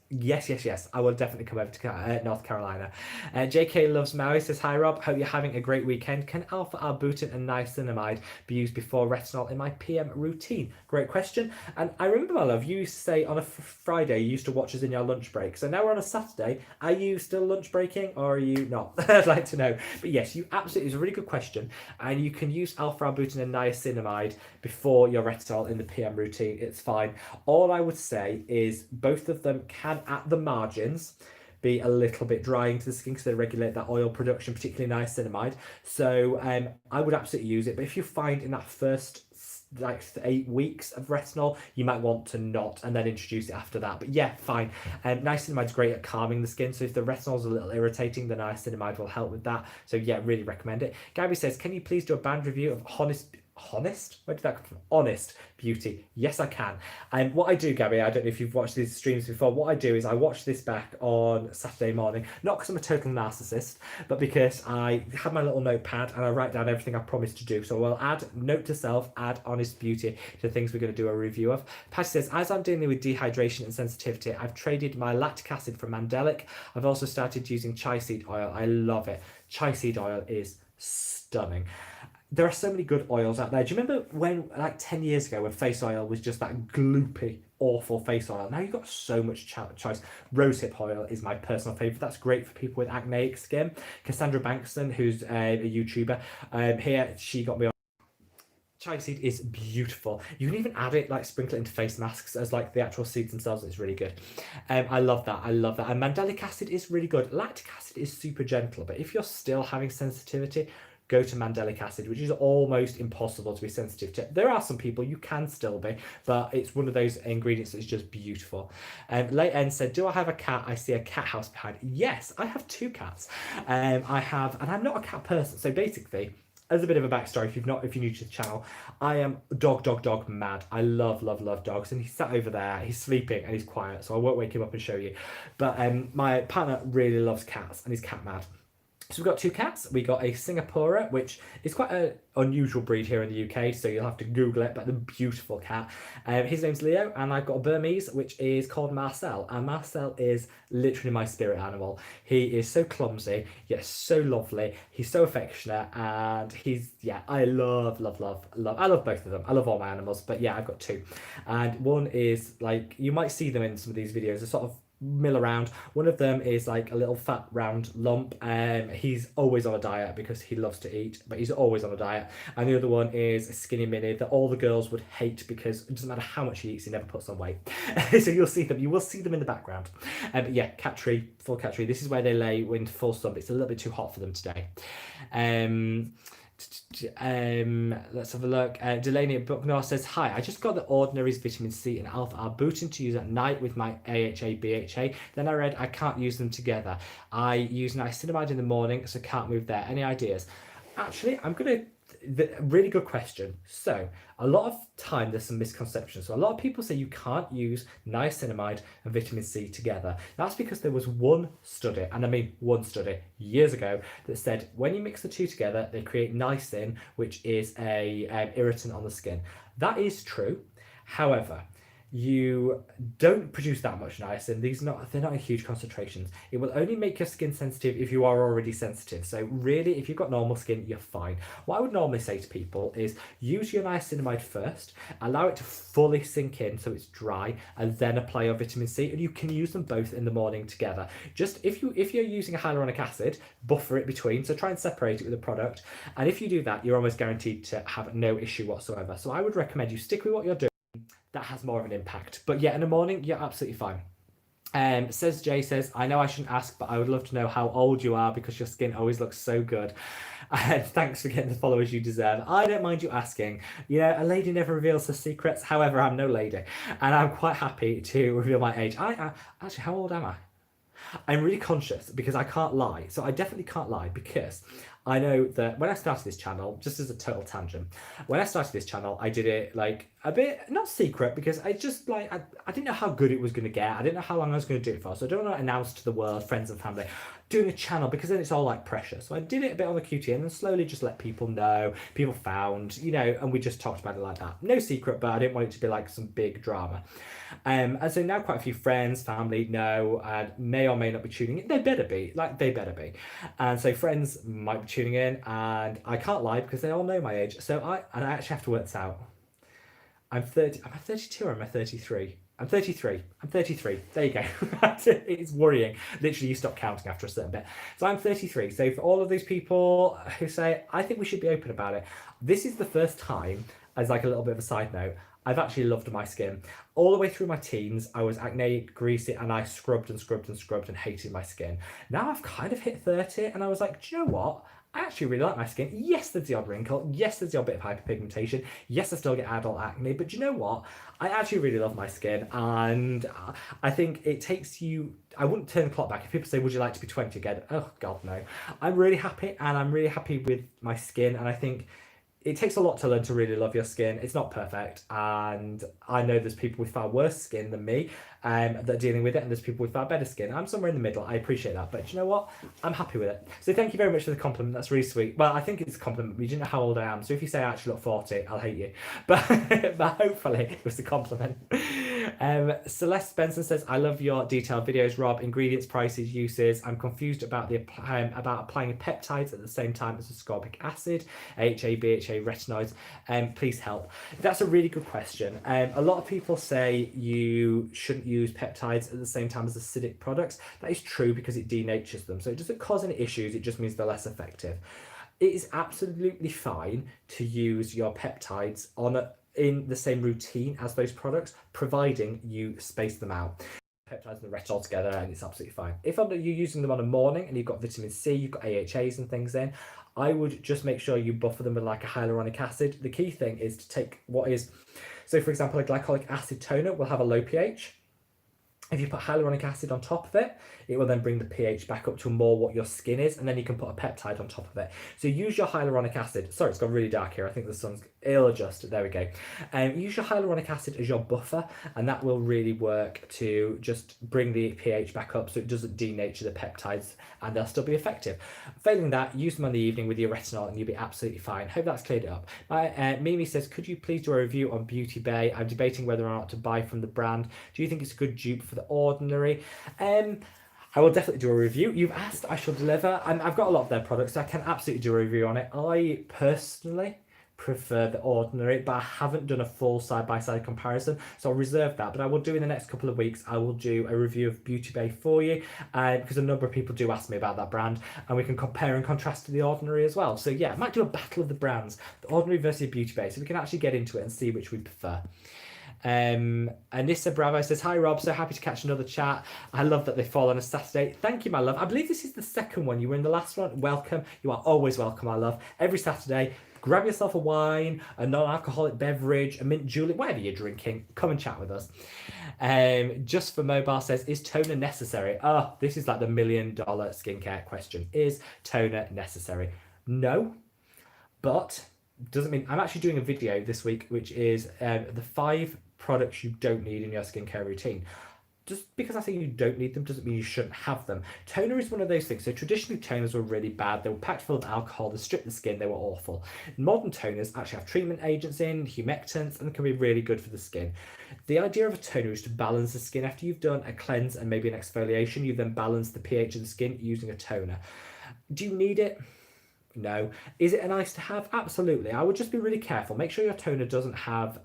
Speaker 1: I will definitely come over to North Carolina. JK loves Maui says, hi Rob, hope you're having a great weekend. Can alpha arbutin and niacinamide be used before retinol in my PM routine? Great question. And I remember, my love, you used to say on a Friday you used to watch us in your lunch break. So now we're on a Saturday. Are you still lunch breaking or are you not? I'd like to know. But yes, you absolutely, it's a really good question. And you can use alpha arbutin and niacinamide before your retinol in the PM routine. It's fine. All I would say is both of them can, at the margins, be a little bit drying to the skin because they regulate that oil production, particularly niacinamide. So I would absolutely use it. But if you find in that first like 8 weeks of retinol, you might want to not, and then introduce it after that. But yeah, fine. Niacinamide's great at calming the skin, so if the retinol's a little irritating, the niacinamide will help with that. So yeah, really recommend it. Gabby says, can you please do a band review of Honest? Where did that come from? Honest Beauty. Yes, I can. And what I do, Gabby, I don't know if you've watched these streams before, what I do is I watch this back on Saturday morning, not because I'm a total narcissist, but because I have my little notepad and I write down everything I promised to do. So I'll add note to self, add Honest Beauty to things we're going to do a review of. Patty says, as I'm dealing with dehydration and sensitivity, I've traded my lactic acid for Mandelic. I've also started using chia seed oil. I love it. Chia seed oil is stunning. There are so many good oils out there. Do you remember when, like 10 years ago, when face oil was just that gloopy, awful face oil? Now you've got so much choice. Rosehip oil is my personal favourite. That's great for people with acneic skin. Cassandra Bankson, who's a YouTuber, here, she got me on. Chia seed is beautiful. You can even add it, like sprinkle it into face masks as like the actual seeds themselves. It's really good. I love that. I love that. And mandelic acid is really good. Lactic acid is super gentle, but if you're still having sensitivity, go to mandelic acid, which is almost impossible to be sensitive to. There are some people you can still be, but it's one of those ingredients that's just beautiful. Late N said, do I have a cat? I see a cat house behind. Yes, I have 2 cats. I have, and I'm not a cat person. So basically, as a bit of a backstory, if you're new to the channel, I am dog mad. I love dogs, and he's sat over there, he's sleeping and he's quiet, so I won't wake him up and show you. But my partner really loves cats and he's cat mad. So we've got 2 cats. We got a Singapura, which is quite an unusual breed here in the UK, so you'll have to Google it, but the beautiful cat. His name's Leo, and I've got a Burmese, which is called Marcel, and Marcel is literally my spirit animal. He is so clumsy, yet so lovely. He's so affectionate, and he's, yeah, I love. I love both of them. I love all my animals, but yeah, I've got 2. And one is, like, you might see them in some of these videos, a sort of mill around. One of them is like a little fat round lump. He's always on a diet because he loves to eat, but he's always on a diet. And the other one is a skinny mini that all the girls would hate because it doesn't matter how much he eats, he never puts on weight. So you will see them in the background. But yeah, cat tree, full cat tree. This is where they lay in full sun, but it's a little bit too hot for them today. Let's have a look. Delaney at Bucknor says, hi, I just got the Ordinary's vitamin C and alpha arbutin to use at night with my AHA BHA. Then I read I can't use them together. I use niacinamide in the morning, so can't move there. Any ideas? Actually, really good question. So a lot of time there's some misconceptions. So a lot of people say you can't use niacinamide and vitamin C together. That's because there was one study, and I mean one study, years ago, that said when you mix the 2 together, they create niacin, which is a irritant on the skin. That is true. However, you don't produce that much niacin. They're not in huge concentrations. It will only make your skin sensitive if you are already sensitive. So really, if you've got normal skin, you're fine. What I would normally say to people is use your niacinamide first, allow it to fully sink in so it's dry, and then apply your vitamin C, and you can use them both in the morning together. Just if you're using a hyaluronic acid, buffer it between, so try and separate it with a product. And if you do that, you're almost guaranteed to have no issue whatsoever. So I would recommend you stick with what you're doing. That has more of an impact. But yeah, in the morning, you're absolutely fine. Jay says, I know I shouldn't ask, but I would love to know how old you are because your skin always looks so good. Thanks for getting the followers you deserve. I don't mind you asking. You know, a lady never reveals her secrets. However, I'm no lady. And I'm quite happy to reveal my age. Actually, how old am I? I'm really conscious because I can't lie. So I definitely can't lie because I know that when I started this channel, just as a total tangent, when I started this channel, I did it like a bit, not secret, because I just like, I didn't know how good it was going to get. I didn't know how long I was going to do it for. So I don't want to announce to the world, friends and family, doing a channel, because then it's all like pressure. So I did it a bit on the QT and then slowly just let people know, people found, you know, and we just talked about it like that. No secret, but I didn't want it to be like some big drama. And so now quite a few friends, family know, and may or may not be tuning in. They better be, like, they better be. And so friends might be tuning in, and I can't lie because they all know my age. So I actually have to work this out. I'm 30. Am I 32 or am I 33? I'm 33. I'm 33. There you go. It's worrying. Literally, you stop counting after a certain bit. So I'm 33. So for all of these people who say, I think we should be open about it, this is the first time, as like a little bit of a side note, I've actually loved my skin. All the way through my teens, I was acne, greasy, and I scrubbed and scrubbed and scrubbed and hated my skin. Now I've kind of hit 30, and I was like, do you know what? I actually really like my skin. Yes, there's the odd wrinkle. Yes, there's the odd bit of hyperpigmentation. Yes, I still get adult acne. But do you know what? I actually really love my skin. And I think it takes you... I wouldn't turn the clock back. If people say, would you like to be 20 again? Oh, God, no. I'm really happy. And I'm really happy with my skin. And I think it takes a lot to learn to really love your skin. It's not perfect. And I know there's people with far worse skin than me that are dealing with it. And there's people with far better skin. I'm somewhere in the middle. I appreciate that. But you know what? I'm happy with it. So thank you very much for the compliment. That's really sweet. Well, I think it's a compliment. You didn't know how old I am. So if you say I actually look 40, I'll hate you. But hopefully it was a compliment. Celeste Benson says, I love your detailed videos, Rob. Ingredients, prices, uses. I'm confused about about applying peptides at the same time as ascorbic acid, AHA, BHA, retinoids. Please help. That's a really good question. A lot of people say you shouldn't use peptides at the same time as acidic products. That is true because it denatures them. So it doesn't cause any issues. It just means they're less effective. It is absolutely fine to use your peptides in the same routine as those products, providing you space them out. Peptides and the retinol together, and it's absolutely fine. If you're using them on a morning and you've got vitamin C, you've got AHAs and things in, I would just make sure you buffer them with like a hyaluronic acid. The key thing is to take so for example, a glycolic acid toner will have a low pH. If you put hyaluronic acid on top of it, it will then bring the pH back up to more what your skin is, and then you can put a peptide on top of it. So use your hyaluronic acid. Sorry, it's got really dark here. I think the sun's... It'll adjust. There we go. Use your hyaluronic acid as your buffer, and that will really work to just bring the pH back up so it doesn't denature the peptides, and they'll still be effective. Failing that, use them on the evening with your retinol, and you'll be absolutely fine. Hope that's cleared it up. Mimi says, could you please do a review on Beauty Bay? I'm debating whether or not to buy from the brand. Do you think it's a good dupe for The Ordinary? I will definitely do a review. You've asked, I shall deliver. I've got a lot of their products, so I can absolutely do a review on it. I personally prefer The Ordinary, but I haven't done a full side-by-side comparison, so I'll reserve that. But I will do in the next couple of weeks, I will do a review of Beauty Bay for you, because a number of people do ask me about that brand, and we can compare and contrast to The Ordinary as well. So yeah, I might do a battle of the brands, The Ordinary versus Beauty Bay, so we can actually get into it and see which we prefer. Anissa Bravo says, hi Rob, so happy to catch another chat. I love that they fall on a Saturday. Thank you, my love. I believe this is the second one. You were in the last one. Welcome. You are always welcome, my love. Every Saturday, grab yourself a wine, a non-alcoholic beverage, a mint julep, whatever you're drinking. Come and chat with us. Just for Mobile says, is toner necessary? Oh, this is like the $1 million skincare question. Is toner necessary? No, but doesn't mean... I'm actually doing a video this week, which is the 5 products you don't need in your skincare routine. Just because I think you don't need them doesn't mean you shouldn't have them. Toner is one of those things. So traditionally, toners were really bad. They were packed full of alcohol. They stripped the skin. They were awful. Modern toners actually have treatment agents in, humectants, and can be really good for the skin. The idea of a toner is to balance the skin. After you've done a cleanse and maybe an exfoliation, you then balance the pH of the skin using a toner. Do you need it? No. Is it a nice to have? Absolutely. I would just be really careful. Make sure your toner doesn't have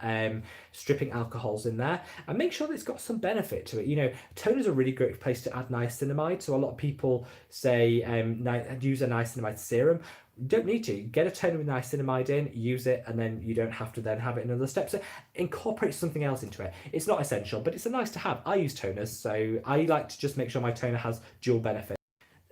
Speaker 1: stripping alcohols in there, and make sure that it's got some benefit to it. You know, toner is a really great place to add niacinamide. So a lot of people say use a niacinamide serum. You don't need to. Get a toner with niacinamide in, use it, and then you don't have to then have it in another step. So incorporate something else into it. It's not essential, but it's a nice to have. I use toners, so I like to just make sure my toner has dual benefit.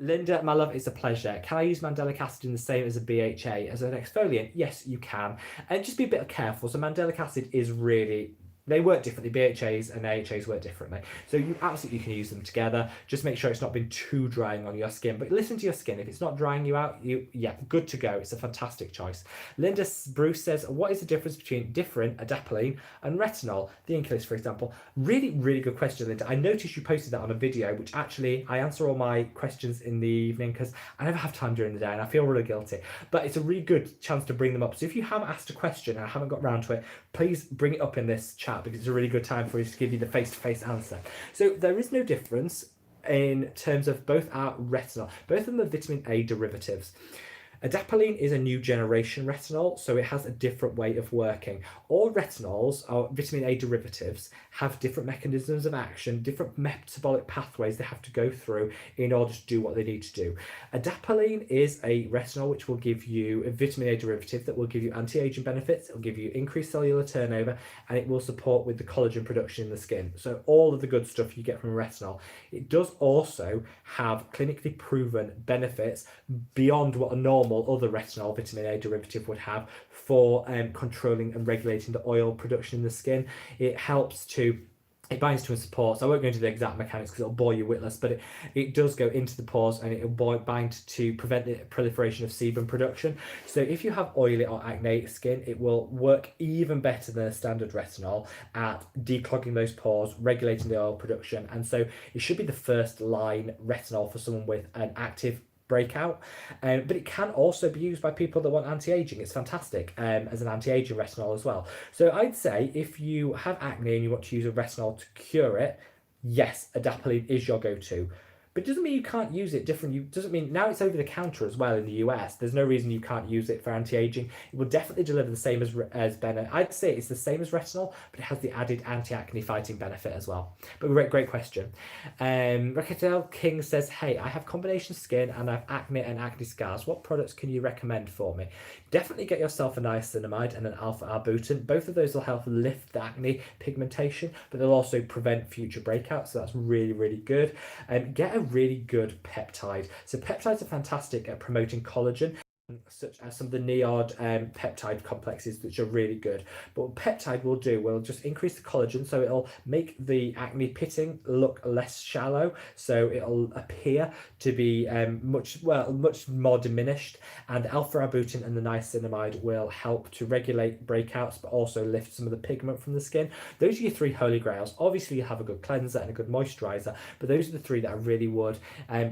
Speaker 1: Linda, my love, it's a pleasure. Can I use mandelic acid in the same as a BHA as an exfoliant? Yes, you can. And just be a bit careful. So mandelic acid is really They work differently. BHAs and AHAs work differently. So you absolutely can use them together. Just make sure it's not been too drying on your skin. But listen to your skin. If it's not drying you out, yeah, good to go. It's a fantastic choice. Linda Bruce says, what is the difference between different adapalene and retinol? The ink list, for example. Really, really good question, Linda. I noticed you posted that on a video, which actually I answer all my questions in the evening because I never have time during the day and I feel really guilty. But it's a really good chance to bring them up. So if you have asked a question and I haven't got around to it, please bring it up in this chat because it's a really good time for us to give you the face-to-face answer. So there is no difference in terms of both our retinol. Both of them are vitamin A derivatives. Adapalene is a new generation retinol, so it has a different way of working. All retinols, or vitamin A derivatives, have different mechanisms of action, different metabolic pathways they have to go through in order to do what they need to do. Adapalene is a retinol which will give you a vitamin A derivative that will give you anti-aging benefits, it will give you increased cellular turnover, and it will support with the collagen production in the skin. So all of the good stuff you get from retinol. It does also have clinically proven benefits beyond what a normal other retinol vitamin A derivative would have for controlling and regulating the oil production in the skin. It binds to and supports. I won't go into the exact mechanics because it'll bore you witless, but it does go into the pores and it will bind to prevent the proliferation of sebum production. So if you have oily or acne skin, it will work even better than a standard retinol at declogging those pores, regulating the oil production, and so it should be the first line retinol for someone with an active breakout, but it can also be used by people that want anti-aging. It's fantastic as an anti-aging retinol as well. So I'd say if you have acne and you want to use a retinol to cure it, yes, adapalene is your go-to. But it doesn't mean you can't use it different. Doesn't mean now it's over the counter as well in the US. There's no reason you can't use it for anti-aging. It will definitely deliver the same as Benno. I'd say it's the same as retinol, but it has the added anti-acne fighting benefit as well. But great question. Raquel King says, hey, I have combination skin and I have acne and acne scars. What products can you recommend for me? Definitely get yourself a niacinamide and an alpha arbutin. Both of those will help lift the acne pigmentation, but they'll also prevent future breakouts. So that's really, really good. Get a really good peptide. So peptides are fantastic at promoting collagen, such as some of the Neogen peptide complexes, which are really good. But what peptide will do will just increase the collagen, so it'll make the acne pitting look less shallow, so it'll appear to be much more diminished. And alpha arbutin and the niacinamide will help to regulate breakouts, but also lift some of the pigment from the skin. Those are your three holy grails. Obviously, you have a good cleanser and a good moisturizer, but those are the three that I really would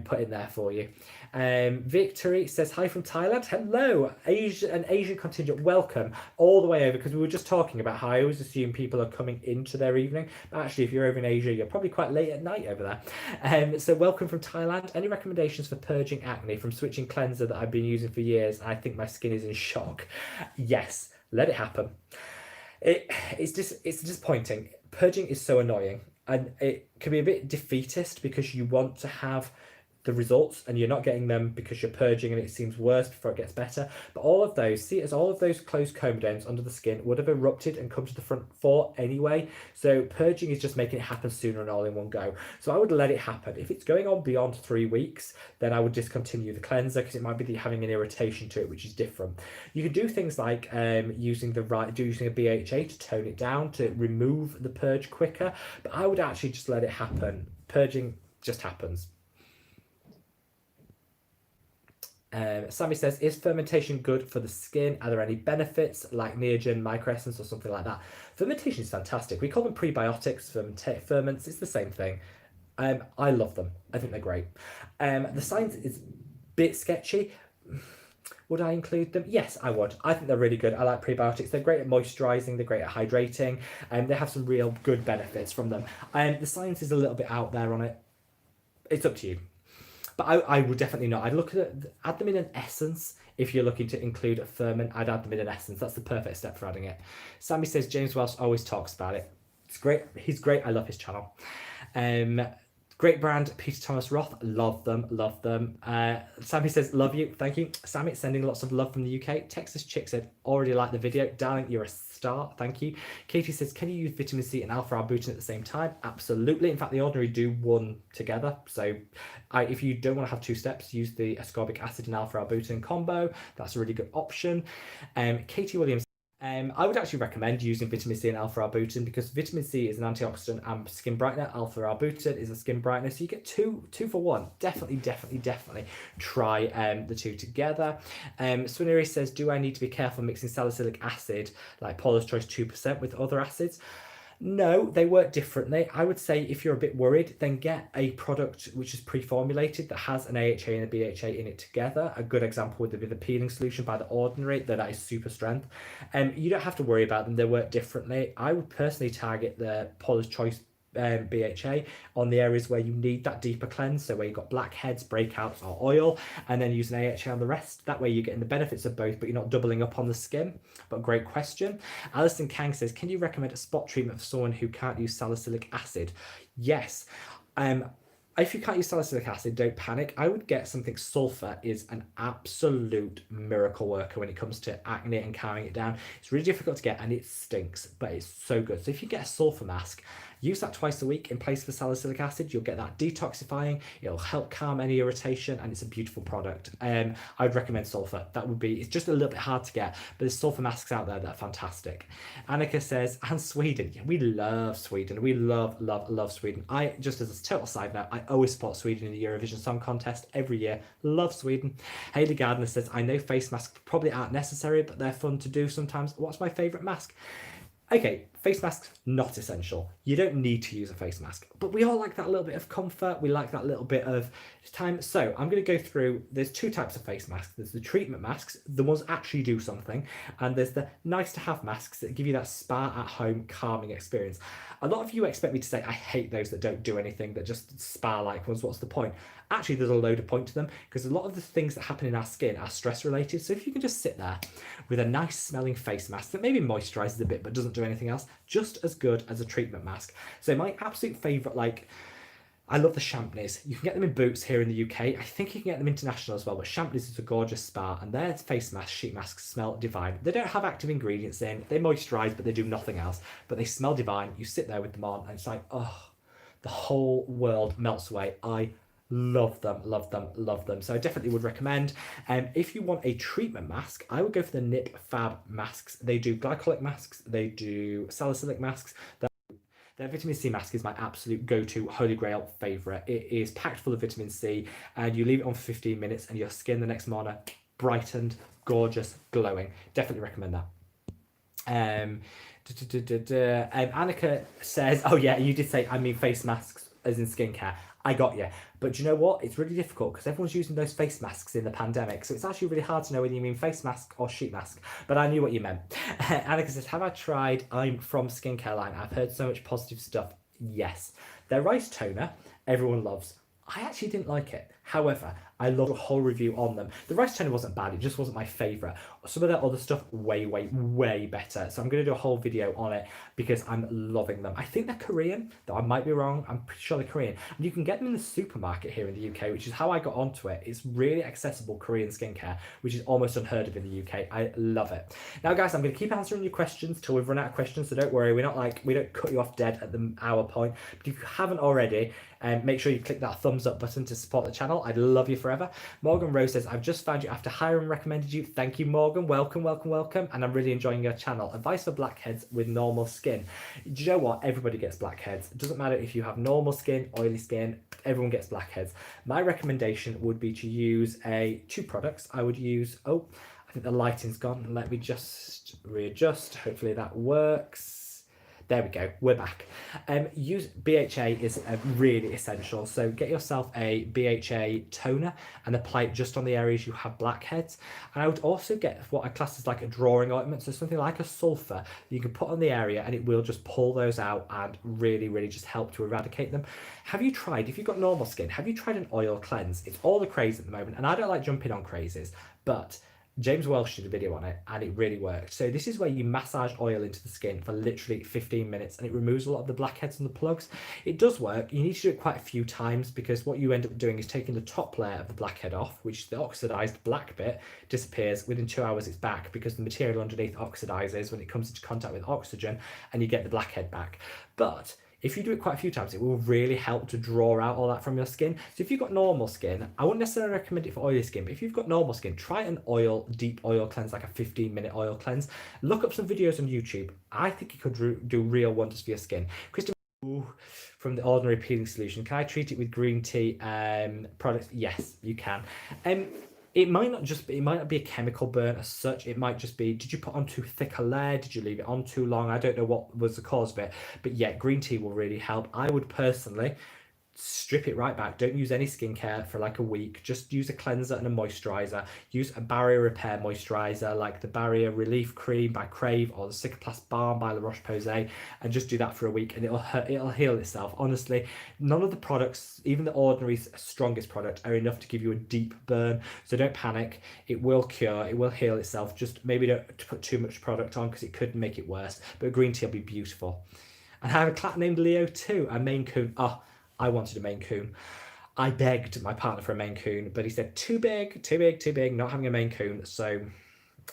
Speaker 1: put in there for you. Victory says, hi from Thailand. Hello, an Asian contingent, welcome all the way over, because we were just talking about how I always assume people are coming into their evening, but actually if you're over in Asia, you're probably quite late at night over there. So welcome from Thailand. Any recommendations for purging acne from switching cleanser that I've been using for years? I think my skin is in shock. Yes, let it happen. It's disappointing. Purging is so annoying, and it can be a bit defeatist because you want to have the results and you're not getting them because you're purging and it seems worse before it gets better. But all of those closed comedones under the skin would have erupted and come to the front fore anyway. So purging is just making it happen sooner and all in one go. So I would let it happen. If it's going on beyond 3 weeks, then I would discontinue the cleanser because it might be that you're having an irritation to it, which is different. You could do things like using a BHA to tone it down to remove the purge quicker, but I would actually just let it happen. Purging just happens. Sammy says, is fermentation good for the skin? Are there any benefits like Neogen, microessence or something like that? Fermentation is fantastic. We call them prebiotics, ferments. It's the same thing. I love them. I think they're great. The science is a bit sketchy. Would I include them? Yes, I would. I think they're really good. I like prebiotics. They're great at moisturising. They're great at hydrating. They have some real good benefits from them. The science is a little bit out there on it. It's up to you. But I would definitely not. I'd add them in an essence. If you're looking to include a ferment, I'd add them in an essence. That's the perfect step for adding it. Sammy says, James Welsh always talks about it. It's great. He's great. I love his channel. Great brand, Peter Thomas Roth. Love them. Sammy says, love you. Thank you. Sammy, sending lots of love from the UK. Texas Chick said, already like the video. Darling, you're a star. Thank you. Katie says, can you use vitamin C and alpha arbutin at the same time? Absolutely. In fact, The Ordinary do one together. So if you don't want to have 2 steps, use the ascorbic acid and alpha arbutin combo. That's a really good option. Katie Williams, I would actually recommend using vitamin C and alpha arbutin because vitamin C is an antioxidant and skin brightener. Alpha arbutin is a skin brightener, so you get two for one. Definitely try the two together. Swineri says, do I need to be careful mixing salicylic acid like Paula's Choice 2% with other acids? No, they work differently. I would say if you're a bit worried, then get a product which is pre-formulated that has an AHA and a BHA in it together. A good example would be the peeling solution by The Ordinary, that is super strength. You don't have to worry about them, they work differently. I would personally target the Paula's Choice BHA on the areas where you need that deeper cleanse, so where you've got blackheads, breakouts or oil, and then use an AHA on the rest. That way you're getting the benefits of both, but you're not doubling up on the skin. But great question. Alison Kang says, can you recommend a spot treatment for someone who can't use salicylic acid? Yes. If you can't use salicylic acid, don't panic. I would get something. Sulfur is an absolute miracle worker when it comes to acne and calming it down. It's really difficult to get and it stinks, but it's so good. So if you get a sulfur mask, use that twice a week in place for salicylic acid. You'll get that detoxifying. It'll help calm any irritation, and it's a beautiful product. I would recommend sulfur. It's just a little bit hard to get, but there's sulfur masks out there that are fantastic. Annika says, and Sweden. Yeah, we love Sweden. We love Sweden. Just as a total side note, I always support Sweden in the Eurovision Song Contest every year. Love Sweden. Hayley Gardner says, I know face masks probably aren't necessary, but they're fun to do sometimes. What's my favourite mask? Okay, face masks, not essential. You don't need to use a face mask, but we all like that little bit of comfort. We like that little bit of time. So I'm going to go through, there's two types of face masks. There's the treatment masks, the ones that actually do something, and there's the nice to have masks that give you that spa at home calming experience. A lot of you expect me to say, I hate those that don't do anything, that just spa-like ones. What's the point? Actually, there's a load of point to them because a lot of the things that happen in our skin are stress related. So if you can just sit there with a nice smelling face mask that maybe moisturizes a bit but doesn't do anything else, just as good as a treatment mask. So my absolute favorite, I love the Champneys. You can get them in Boots here in the UK. I think you can get them international as well, but Champneys is a gorgeous spa, and their face masks, sheet masks, smell divine. They don't have active ingredients in. They moisturize, but they do nothing else. But they smell divine. You sit there with them on, and it's like, oh, the whole world melts away. I love them. So I definitely would recommend. If you want a treatment mask, I would go for the Nip Fab masks. They do glycolic masks. They do salicylic masks. Their vitamin C mask is my absolute go-to holy grail favourite. It is packed full of vitamin C, and you leave it on for 15 minutes and your skin the next morning brightened, gorgeous, glowing. Definitely recommend that. Annika says, oh yeah, you did say, I mean face masks as in skincare. I got you. But do you know what? It's really difficult because everyone's using those face masks in the pandemic. So it's actually really hard to know whether you mean face mask or sheet mask. But I knew what you meant. Annika says, have I tried I'm From Skincare line? I've heard so much positive stuff. Yes. Their rice toner, everyone loves. I actually didn't like it. However, I loved a whole review on them. The rice toner wasn't bad, it just wasn't my favourite. Some of their other stuff, way better. So I'm going to do a whole video on it because I'm loving them. I think they're Korean, though I might be wrong. I'm pretty sure they're Korean. And you can get them in the supermarket here in the UK, which is how I got onto it. It's really accessible Korean skincare, which is almost unheard of in the UK. I love it. Now, guys, I'm going to keep answering your questions till we've run out of questions, so don't worry. We don't cut you off dead at the hour point. But if you haven't already, make sure you click that thumbs up button to support the channel. I'd love you forever. Morgan Rose says, I've just found you after Hiram recommended you. Thank you, Morgan. Welcome. And I'm really enjoying your channel. Advice for blackheads with normal skin. Do you know what? Everybody gets blackheads. It doesn't matter if you have normal skin, oily skin, everyone gets blackheads. My recommendation would be to use two products. I would use, I think the lighting's gone. Let me just readjust. Hopefully that works. There we go, we're back. Use BHA is really essential. So get yourself a BHA toner and apply it just on the areas you have blackheads. And I would also get what I class as like a drawing ointment. So something like a sulfur you can put on the area and it will just pull those out and really just help to eradicate them. Have you tried, if you've got normal skin, have you tried an oil cleanse? It's all the craze at the moment. And I don't like jumping on crazes, but James Welsh did a video on it and it really worked. So this is where you massage oil into the skin for literally 15 minutes and it removes a lot of the blackheads and the plugs. It does work. You need to do it quite a few times because what you end up doing is taking the top layer of the blackhead off, which is the oxidized black bit, disappears. Within 2 hours it's back because the material underneath oxidizes when it comes into contact with oxygen and you get the blackhead back. But if you do it quite a few times, it will really help to draw out all that from your skin. So if you've got normal skin, I wouldn't necessarily recommend it for oily skin, but if you've got normal skin, try an deep oil cleanse, like a 15-minute oil cleanse. Look up some videos on YouTube. I think it could do real wonders for your skin. Kristen from the Ordinary Peeling Solution, can I treat it with green tea products? Yes, you can. It might not be a chemical burn as such. It might just be, did you put on too thick a layer? Did you leave it on too long? I don't know what was the cause of it. But yeah, green tea will really help. I would personally strip it right back. Don't use any skincare for like a week. Just use a cleanser and a moisturizer. Use a barrier repair moisturizer like the Barrier Relief Cream by Crave or the Cicaplast Balm by La Roche-Posay, and just do that for a week and it'll heal itself. Honestly, none of the products, even the Ordinary's strongest product, are enough to give you a deep burn. So don't panic. It will cure, it will heal itself. Just maybe don't put too much product on because it could make it worse. But green tea will be beautiful. And I have a cat named Leo too, a Maine Coon. Oh, I wanted a Maine Coon. I begged my partner for a Maine Coon, but he said, too big, too big, too big, not having a Maine Coon. So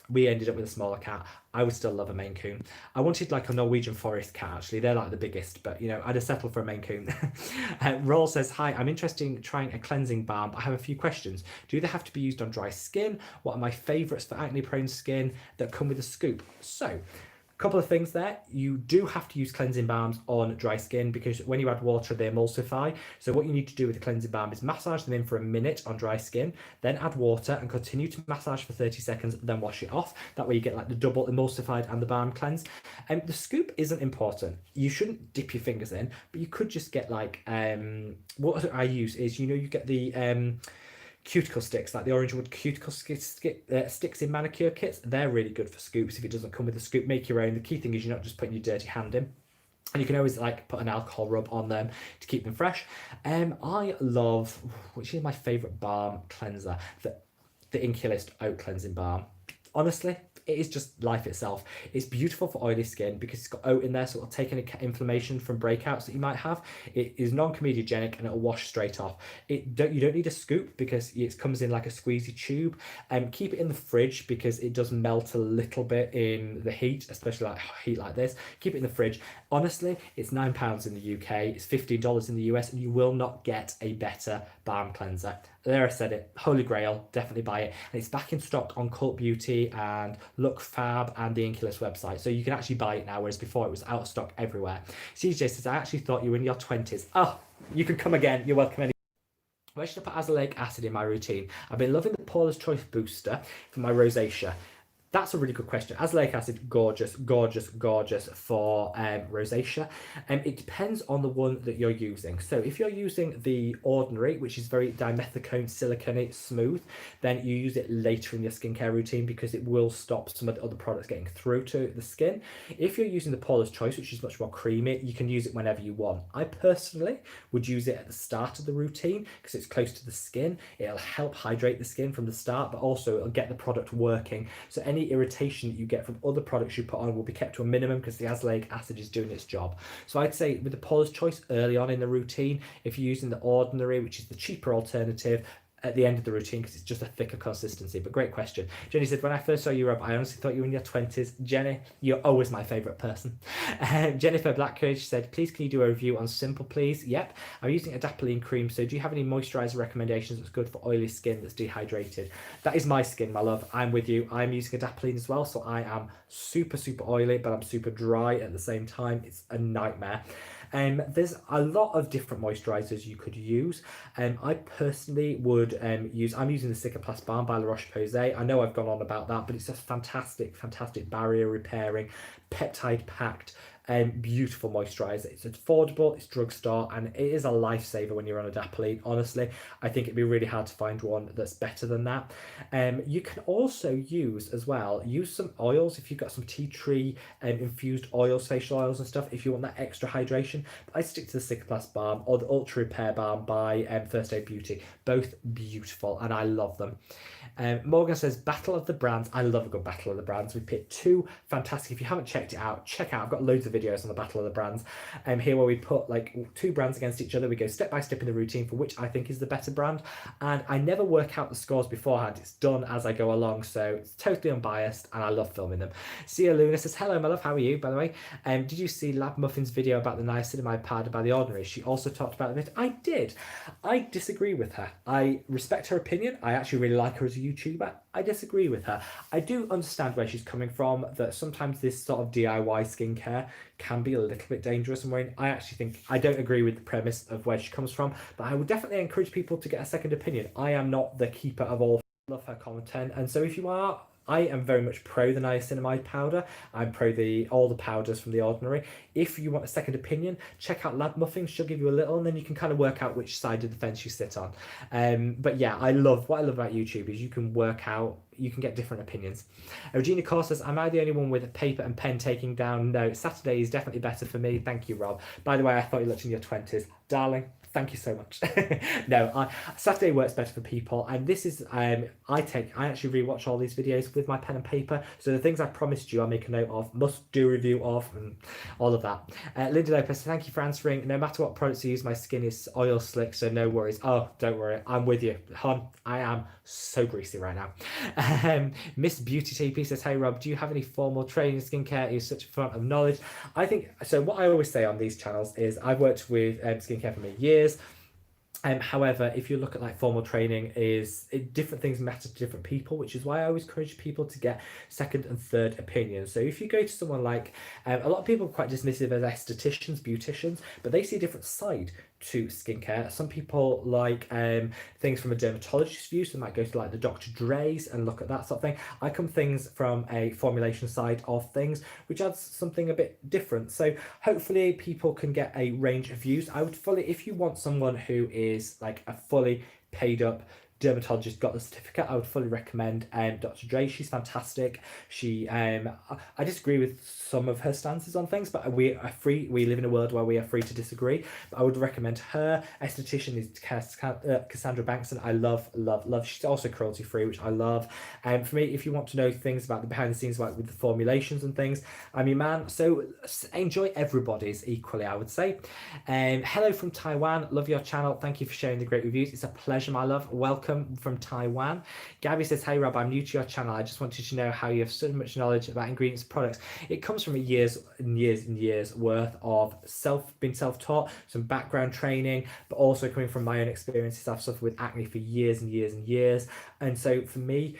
Speaker 1: we ended up with a smaller cat. I would still love a Maine Coon. I wanted like a Norwegian forest cat, actually. They're like the biggest, but you know, I'd have settled for a Maine Coon. Roll says, hi, I'm interested in trying a cleansing balm, but I have a few questions. Do they have to be used on dry skin? What are my favourites for acne prone skin that come with a scoop? So, couple of things there. You do have to use cleansing balms on dry skin because when you add water they emulsify. So what you need to do with the cleansing balm is massage them in for a minute on dry skin, then add water and continue to massage for 30 seconds, then wash it off. That way you get like the double emulsified and the balm cleanse. The scoop isn't important. You shouldn't dip your fingers in, but you could just get like what I use is, you know, you get the cuticle sticks, like the orange wood cuticle sticks in manicure kits. They're really good for scoops. If it doesn't come with a scoop, make your own. The key thing is you're not just putting your dirty hand in. And you can always like put an alcohol rub on them to keep them fresh. I love, which is my favourite balm cleanser, the Inculist Oat Cleansing Balm. Honestly, it is just life itself. It's beautiful for oily skin because it's got oat in there, so it'll take any inflammation from breakouts that you might have. It is non-comedogenic and it'll wash straight off. You don't need a scoop because it comes in like a squeezy tube. Keep it in the fridge because it does melt a little bit in the heat, especially like heat like this. Keep it in the fridge. Honestly, it's £9 in the UK, it's $15 in the US, and you will not get a better balm cleanser. There, I said it. Holy Grail, definitely buy it. And it's back in stock on Cult Beauty and Look Fab and the Inculus website. So you can actually buy it now, whereas before it was out of stock everywhere. CJ says, I actually thought you were in your 20s. Oh, you can come again. You're welcome. Where should I put azelaic acid in my routine? I've been loving the Paula's Choice Booster for my rosacea. That's a really good question. Azelaic acid, gorgeous, gorgeous, gorgeous for rosacea. It depends on the one that you're using. So if you're using the Ordinary, which is very dimethicone siliconate smooth, then you use it later in your skincare routine because it will stop some of the other products getting through to the skin. If you're using the Paula's Choice, which is much more creamy, you can use it whenever you want. I personally would use it at the start of the routine because it's close to the skin. It'll help hydrate the skin from the start, but also it'll get the product working. So any irritation that you get from other products you put on will be kept to a minimum because the azelaic acid is doing its job. So I'd say with the Paula's Choice early on in the routine, if you're using the Ordinary, which is the cheaper alternative, at the end of the routine because it's just a thicker consistency. But great question. Jenny said, when I first saw you up, I honestly thought you were in your 20s. Jenny, you're always my favourite person. Jennifer Blackcourage said, please can you do a review on Simple, please? Yep. I'm using adapalene cream, so do you have any moisturiser recommendations that's good for oily skin that's dehydrated? That is my skin, my love. I'm with you. I'm using adapalene as well, so I am super, super oily, but I'm super dry at the same time. It's a nightmare. There's a lot of different moisturisers you could use. I personally would I'm using the Cicaplast Balm by La Roche-Posay. I know I've gone on about that, but it's just fantastic, fantastic barrier repairing, peptide packed, beautiful moisturiser. It's affordable, it's drugstore, and it is a lifesaver when you're on adapalene. Honestly, I think it'd be really hard to find one that's better than that. You can also use some oils if you've got some tea tree infused oils, facial oils and stuff, if you want that extra hydration. But I stick to the Cicaplast Balm or the Ultra Repair Balm by First Aid Beauty. Both beautiful and I love them. Morgan says, Battle of the Brands. I love a good Battle of the Brands. We picked two fantastic. If you haven't checked it out, check out. I've got loads of of videos on the battle of the brands. Here where we put like 2 brands against each other, we go step by step in the routine for which I think is the better brand, and I never work out the scores beforehand. It's done as I go along, so it's totally unbiased, and I love filming them. Sia Luna says, hello my love, how are you, by the way? Did you see Lab Muffin's video about the niacinamide powder by The Ordinary? She also talked about it. I did. I disagree with her. I respect her opinion. I actually really like her as a YouTuber. I disagree with her. I do understand where she's coming from, that sometimes this sort of DIY skincare can be a little bit dangerous, and I actually think I don't agree with the premise of where she comes from, but I would definitely encourage people to get a second opinion. I am not the keeper of all. I love her content, and so if you are, I am very much pro the niacinamide powder. I'm pro all the powders from The Ordinary. If you want a second opinion, check out Lab Muffins. She'll give you a little, and then you can kind of work out which side of the fence you sit on. But yeah, what I love about YouTube is you can work out, you can get different opinions. Regina Core says, am I the only one with a paper and pen taking down notes? Saturday is definitely better for me. Thank you, Rob. By the way, I thought you looked in your 20s. Darling, thank you so much. No, Saturday works better for people, and this is I actually rewatch all these videos with my pen and paper, so the things I promised you I'll make a note of, must do review of, and all of that. Linda Lopez, thank you for answering. No matter what products you use, my skin is oil slick, so no worries. Oh, don't worry, I'm with you, hon. I am so greasy right now. Miss Beauty TP says, hey Rob, do you have any formal training in skincare? Is such a font of knowledge. I think so. What I always say on these channels is I've worked with skincare for many years. However, if you look at like formal training, different things matter to different people, which is why I always encourage people to get second and third opinions. So if you go to someone like, a lot of people are quite dismissive as estheticians, beauticians, but they see a different side to skincare. Some people like things from a dermatologist's view, so they might go to like the Dr. Dre's and look at that sort of thing. I come things from a formulation side of things, which adds something a bit different. So hopefully people can get a range of views. I would fully, if you want someone who is like a fully paid up dermatologist, got the certificate, I would fully recommend Dr. Dre. She's fantastic. She I disagree with some of her stances on things, but we live in a world where we are free to disagree. But I would recommend her. Esthetician is Cassandra Bankson. I love. She's also cruelty free, which I love. For me, if you want to know things about the behind the scenes, like with the formulations and things, I'm your man. So enjoy everybody's equally, I would say. Hello from Taiwan. Love your channel. Thank you for sharing the great reviews. It's a pleasure, my love. Welcome from Taiwan. Gabby says, hey Rob, I'm new to your channel. I just wanted to know how you have so much knowledge about ingredients and products. It comes from years and years and years worth of being self-taught, some background training, but also coming from my own experiences. I've suffered with acne for years and years and years, and so for me,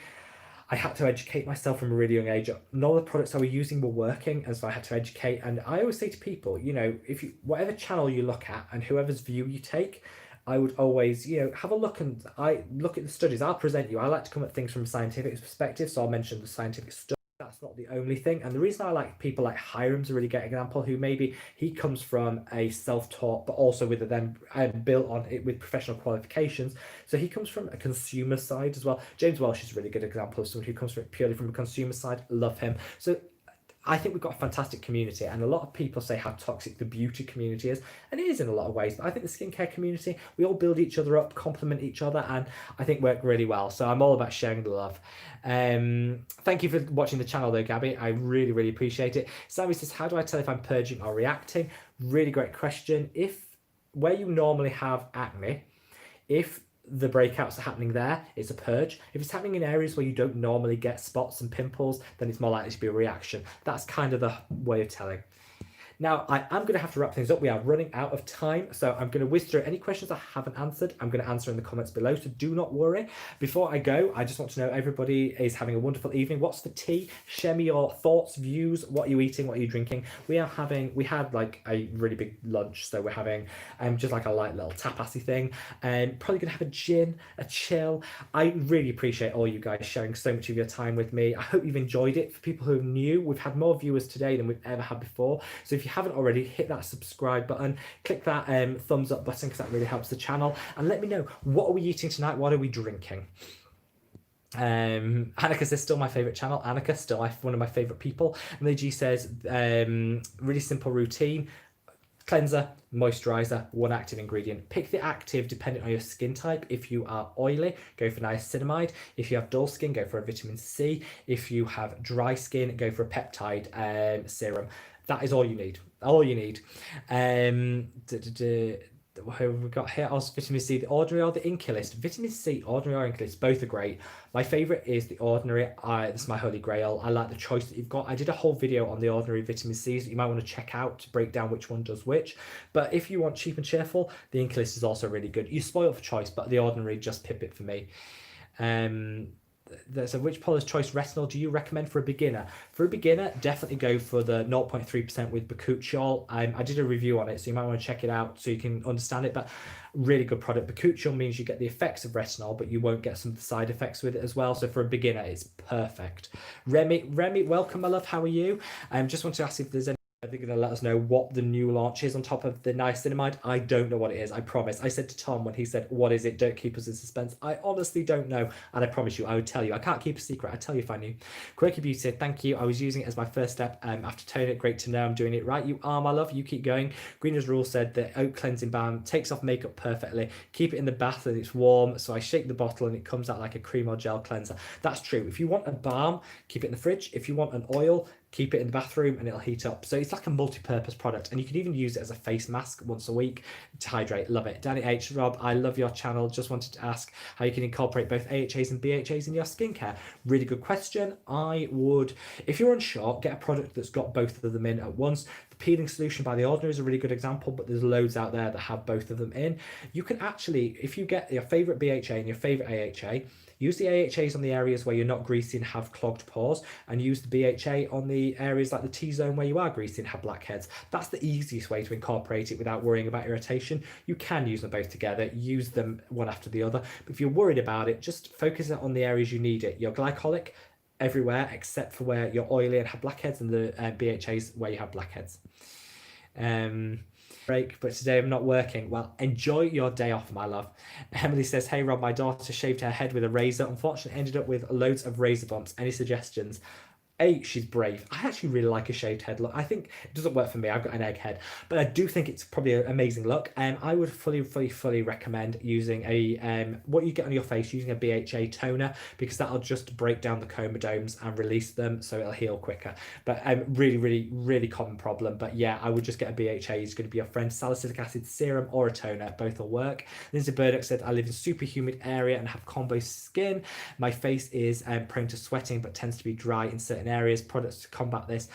Speaker 1: I had to educate myself from a really young age. None of the products I was using were working, and so I had to educate. And I always say to people, you know, whatever channel you look at and whoever's view you take, I would always, have a look, and I look at the studies. I'll present you. I like to come at things from a scientific perspective, so I'll mention the scientific stuff. That's not the only thing. And the reason I like people like Hiram's a really great example, who maybe he comes from a self-taught, but also with them built on it with professional qualifications. So he comes from a consumer side as well. James Welsh is a really good example of someone who comes from purely from a consumer side. Love him. So I think we've got a fantastic community, and a lot of people say how toxic the beauty community is, and it is in a lot of ways, but I think the skincare community, we all build each other up, complement each other, and I think work really well. So I'm all about sharing the love. Thank you for watching the channel though, Gabby. I really, really appreciate it. Sammy says, how do I tell if I'm purging or reacting? Really great question. Where you normally have acne, if the breakouts are happening there, it's a purge. If it's happening in areas where you don't normally get spots and pimples, then it's more likely to be a reaction. That's kind of the way of telling. Now, I am going to have to wrap things up. We are running out of time, so I'm going to whiz through any questions I haven't answered. I'm going to answer in the comments below, so do not worry. Before I go, I just want to know everybody is having a wonderful evening. What's the tea? Share me your thoughts, views. What are you eating? What are you drinking? We had like a really big lunch, so we're having just like a light little tapasy thing. Probably going to have a gin, a chill. I really appreciate all you guys sharing so much of your time with me. I hope you've enjoyed it. For people who are new, we've had more viewers today than we've ever had before. So if you haven't already, hit that subscribe button, click that thumbs up button, because that really helps the channel, and let me know, what are we eating tonight, what are we drinking? Annika says, still my favorite channel. Annika, still one of my favorite people. And the G says, really simple routine: cleanser, moisturizer, one active ingredient. Pick the active depending on your skin type. If you are oily, go for niacinamide. If you have dull skin, go for a vitamin C. If you have dry skin, go for a peptide serum. That is all you need. All you need. What have we got here? Also, vitamin C, the ordinary or the Inculist. Vitamin C, ordinary or Inculist, both are great. My favourite is the ordinary. This is my holy grail. I like the choice that you've got. I did a whole video on the ordinary vitamin C's that you might want to check out to break down which one does which. But if you want cheap and cheerful, the Inculist is also really good. You spoil for choice, but the ordinary just pip it for me. So which Paula's Choice retinol do you recommend for a beginner? For a beginner, definitely go for the 0.3% with bakuchiol. I did a review on it, so you might want to check it out so you can understand it, but really good product. Bakuchiol means you get the effects of retinol, but you won't get some of the side effects with it as well. So for a beginner, it's perfect. Remy, welcome, my love. How are you? Just want to ask if there's any. They're going to let us know what the new launch is on top of the niacinamide. I don't know what it is, I promise. I said to Tom when he said, what is it? Don't keep us in suspense. I honestly don't know. And I promise you, I would tell you. I can't keep a secret. I'd tell you if I knew. Quirky Beauty said, thank you. I was using it as my first step after toning it. Great to know I'm doing it right. You are, my love. You keep going. Greener's Rule said the Oat Cleansing Balm takes off makeup perfectly. Keep it in the bath and it's warm. So I shake the bottle and it comes out like a cream or gel cleanser. That's true. If you want a balm, keep it in the fridge. If you want an oil, keep it in the bathroom and it'll heat up. So it's like a multi-purpose product, and you can even use it as a face mask once a week to hydrate. Love it. Danny H. Rob, I love your channel. Just wanted to ask how you can incorporate both AHAs and BHAs in your skincare. Really good question. I would, if you're unsure, get a product that's got both of them in at once. The peeling solution by The Ordinary is a really good example, but there's loads out there that have both of them in. You can actually, if you get your favorite BHA and your favorite AHA, use the AHAs on the areas where you're not greasy and have clogged pores, and use the BHA on the areas like the T-zone where you are greasy and have blackheads. That's the easiest way to incorporate it without worrying about irritation. You can use them both together, use them one after the other, but if you're worried about it, just focus it on the areas you need it. Your glycolic, everywhere except for where you're oily and have blackheads, and the BHAs where you have blackheads. Break, but today I'm not working. Well, enjoy your day off, my love. Emily says, hey Rob, my daughter shaved her head with a razor. Unfortunately, ended up with loads of razor bumps. Any suggestions? She's brave. I actually really like a shaved head look. I think it doesn't work for me. I've got an egg head, but I do think it's probably an amazing look. I would fully recommend using a what you get on your face, using a BHA toner, because that'll just break down the comedones and release them, so it'll heal quicker. But really common problem. But yeah, I would just get a BHA. It's going to be your friend. Salicylic acid serum or a toner, both will work. Lindsay Burdock said, I live in a super humid area and have combo skin. My face is prone to sweating, but tends to be dry in certain areas. Products to combat this.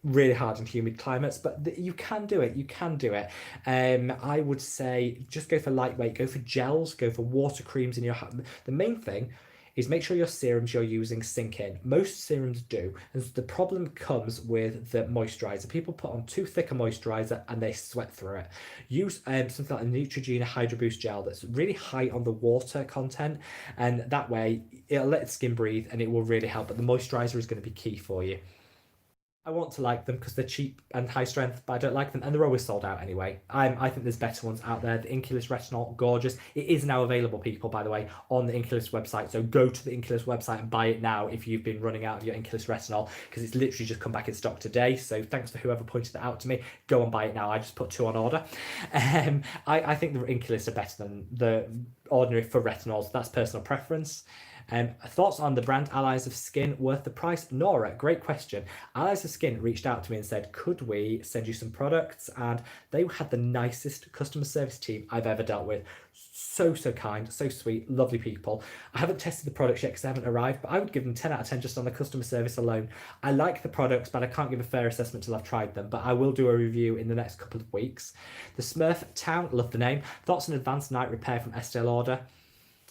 Speaker 1: Really hard in humid climates, but you can do it. I would say just go for lightweight, go for gels, go for water creams in your hand. The main thing is make sure your serums you're using sink in. Most serums do, and the problem comes with the moisturizer. People put on too thick a moisturizer and they sweat through it. Use something like a Neutrogena Hydro Boost gel that's really high on the water content, and that way it'll let the skin breathe and it will really help. But the moisturizer is going to be key for you. I want to like them because they're cheap and high strength, but I don't like them, and they're always sold out anyway. I think there's better ones out there. The Inculist Retinol, gorgeous. It is now available, people, by the way, on the Inculist website. So go to the Inculist website and buy it now if you've been running out of your Inculist Retinol, because it's literally just come back in stock today. So thanks for whoever pointed that out to me. Go and buy it now. I just put 2 on order. I think the Inculist are better than the Ordinary for retinols. That's personal preference. Thoughts on the brand Allies of Skin, worth the price? Nora, great question. Allies of Skin reached out to me and said, could we send you some products? And they had the nicest customer service team I've ever dealt with. So kind, so sweet, lovely people. I haven't tested the products yet because they haven't arrived, but I would give them 10 out of 10 just on the customer service alone. I like the products, but I can't give a fair assessment till I've tried them, but I will do a review in the next couple of weeks. The Smurf Town, love the name. Thoughts on advanced night repair from Estee Lauder?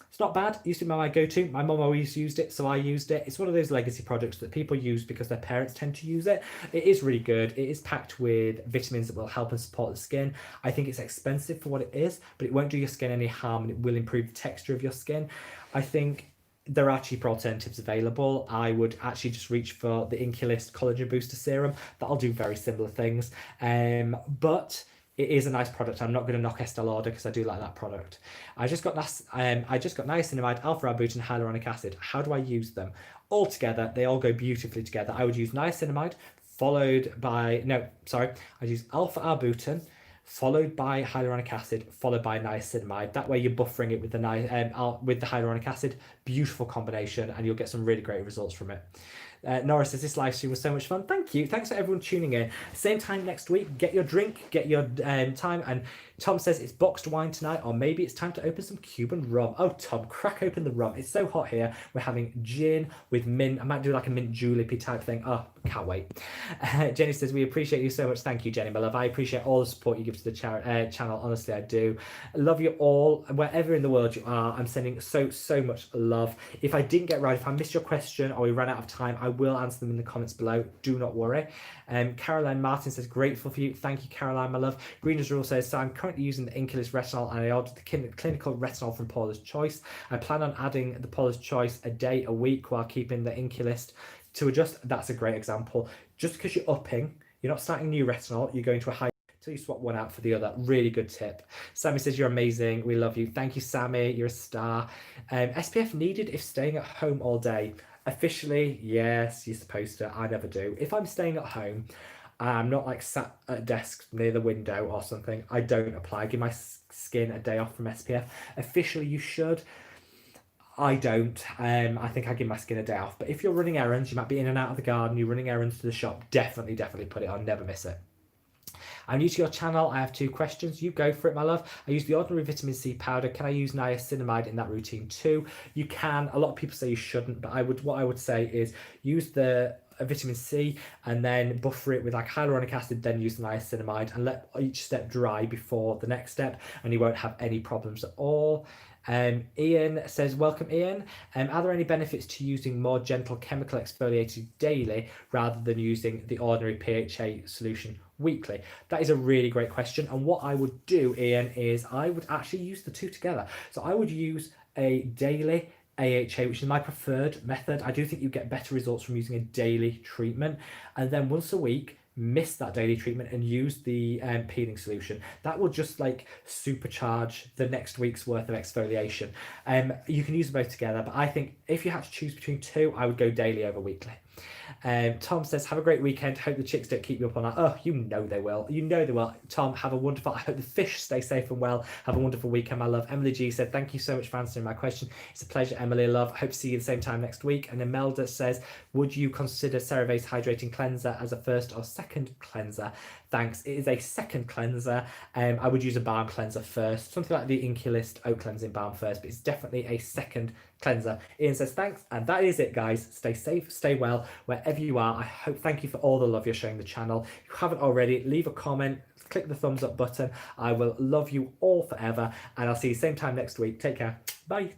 Speaker 1: It's not bad. It used to be my go-to. My mum always used it, so I used it. It's one of those legacy products that people use because their parents tend to use it. It is really good. It is packed with vitamins that will help and support the skin. I think it's expensive for what it is, but it won't do your skin any harm, and it will improve the texture of your skin. I think there are cheaper alternatives available. I would actually just reach for the Inculist Collagen Booster Serum. That'll do very similar things. But it is a nice product. I'm not going to knock Estee Lauder because I do like that product. I just got niacinamide, alpha-arbutin, hyaluronic acid. How do I use them? All together, they all go beautifully together. I would use niacinamide, I'd use alpha-arbutin, followed by hyaluronic acid, followed by niacinamide. That way you're buffering it with the hyaluronic acid. Beautiful combination, and you'll get some really great results from it. Norris says this live stream was so much fun. Thank you. Thanks for everyone tuning in. Same time next week. Get your drink, get your time. And Tom says it's boxed wine tonight, or maybe it's time to open some Cuban rum. Oh, Tom, crack open the rum. It's so hot here. We're having gin with mint. I might do like a mint julep type thing. Oh, can't wait. Jenny says, we appreciate you so much. Thank you, Jenny, my love. I appreciate all the support you give to the channel. Honestly, I do. I love you all. Wherever in the world you are, I'm sending so much love. If I didn't get right, if I missed your question or we ran out of time, I will answer them in the comments below. Do not worry. Caroline Martin says, grateful for you. Thank you, Caroline, my love. Green as Rule says, so I'm currently using the Inculus Retinol and I ordered the clinical retinol from Paula's Choice. I plan on adding the Paula's Choice a day a week while keeping the Inculus to adjust. That's a great example. Just because you're upping, you're not starting new retinol, you're going to a high till you swap one out for the other. Really good tip. Sammy says, you're amazing. We love you. Thank you, Sammy. You're a star. SPF needed if staying at home all day. Officially, yes, you're supposed to. I never do. If I'm staying at home, I'm not like sat at a desk near the window or something, I don't apply. I give my skin a day off from SPF. Officially, you should. I don't. I think I give my skin a day off. But if you're running errands, you might be in and out of the garden, you're running errands to the shop, definitely put it on. Never miss it. I'm new to your channel. I have 2 questions. You go for it, my love. I use the ordinary vitamin C powder. Can I use niacinamide in that routine too? You can. A lot of people say you shouldn't, but what I would say is use the vitamin C and then buffer it with like hyaluronic acid, then use the niacinamide and let each step dry before the next step, and you won't have any problems at all. Ian says, welcome Ian. Are there any benefits to using more gentle chemical exfoliated daily rather than using the ordinary PHA solution weekly? That is a really great question. And what I would do, Ian, is I would actually use the 2 together. So I would use a daily AHA, which is my preferred method. I do think you get better results from using a daily treatment. And then once a week, miss that daily treatment and use the peeling solution. That will just like supercharge the next week's worth of exfoliation. You can use them both together, but I think if you had to choose between 2, I would go daily over weekly. Tom says, have a great weekend. Hope the chicks don't keep you up all night. Oh, you know they will. You know they will. Tom, have a wonderful, I hope the fish stay safe and well. Have a wonderful weekend, my love. Emily G said, thank you so much for answering my question. It's a pleasure, Emily, love. Hope to see you the same time next week. And Imelda says, would you consider Cerave's hydrating cleanser as a first or second cleanser? Thanks. It is a second cleanser. I would use a balm cleanser first. Something like the Inculus Oat Cleansing Balm first, but it's definitely a second cleanser. Ian says, thanks. And that is it, guys. Stay safe, stay well, wherever you are. Thank you for all the love you're showing the channel. If you haven't already, leave a comment, click the thumbs up button. I will love you all forever. And I'll see you same time next week. Take care. Bye.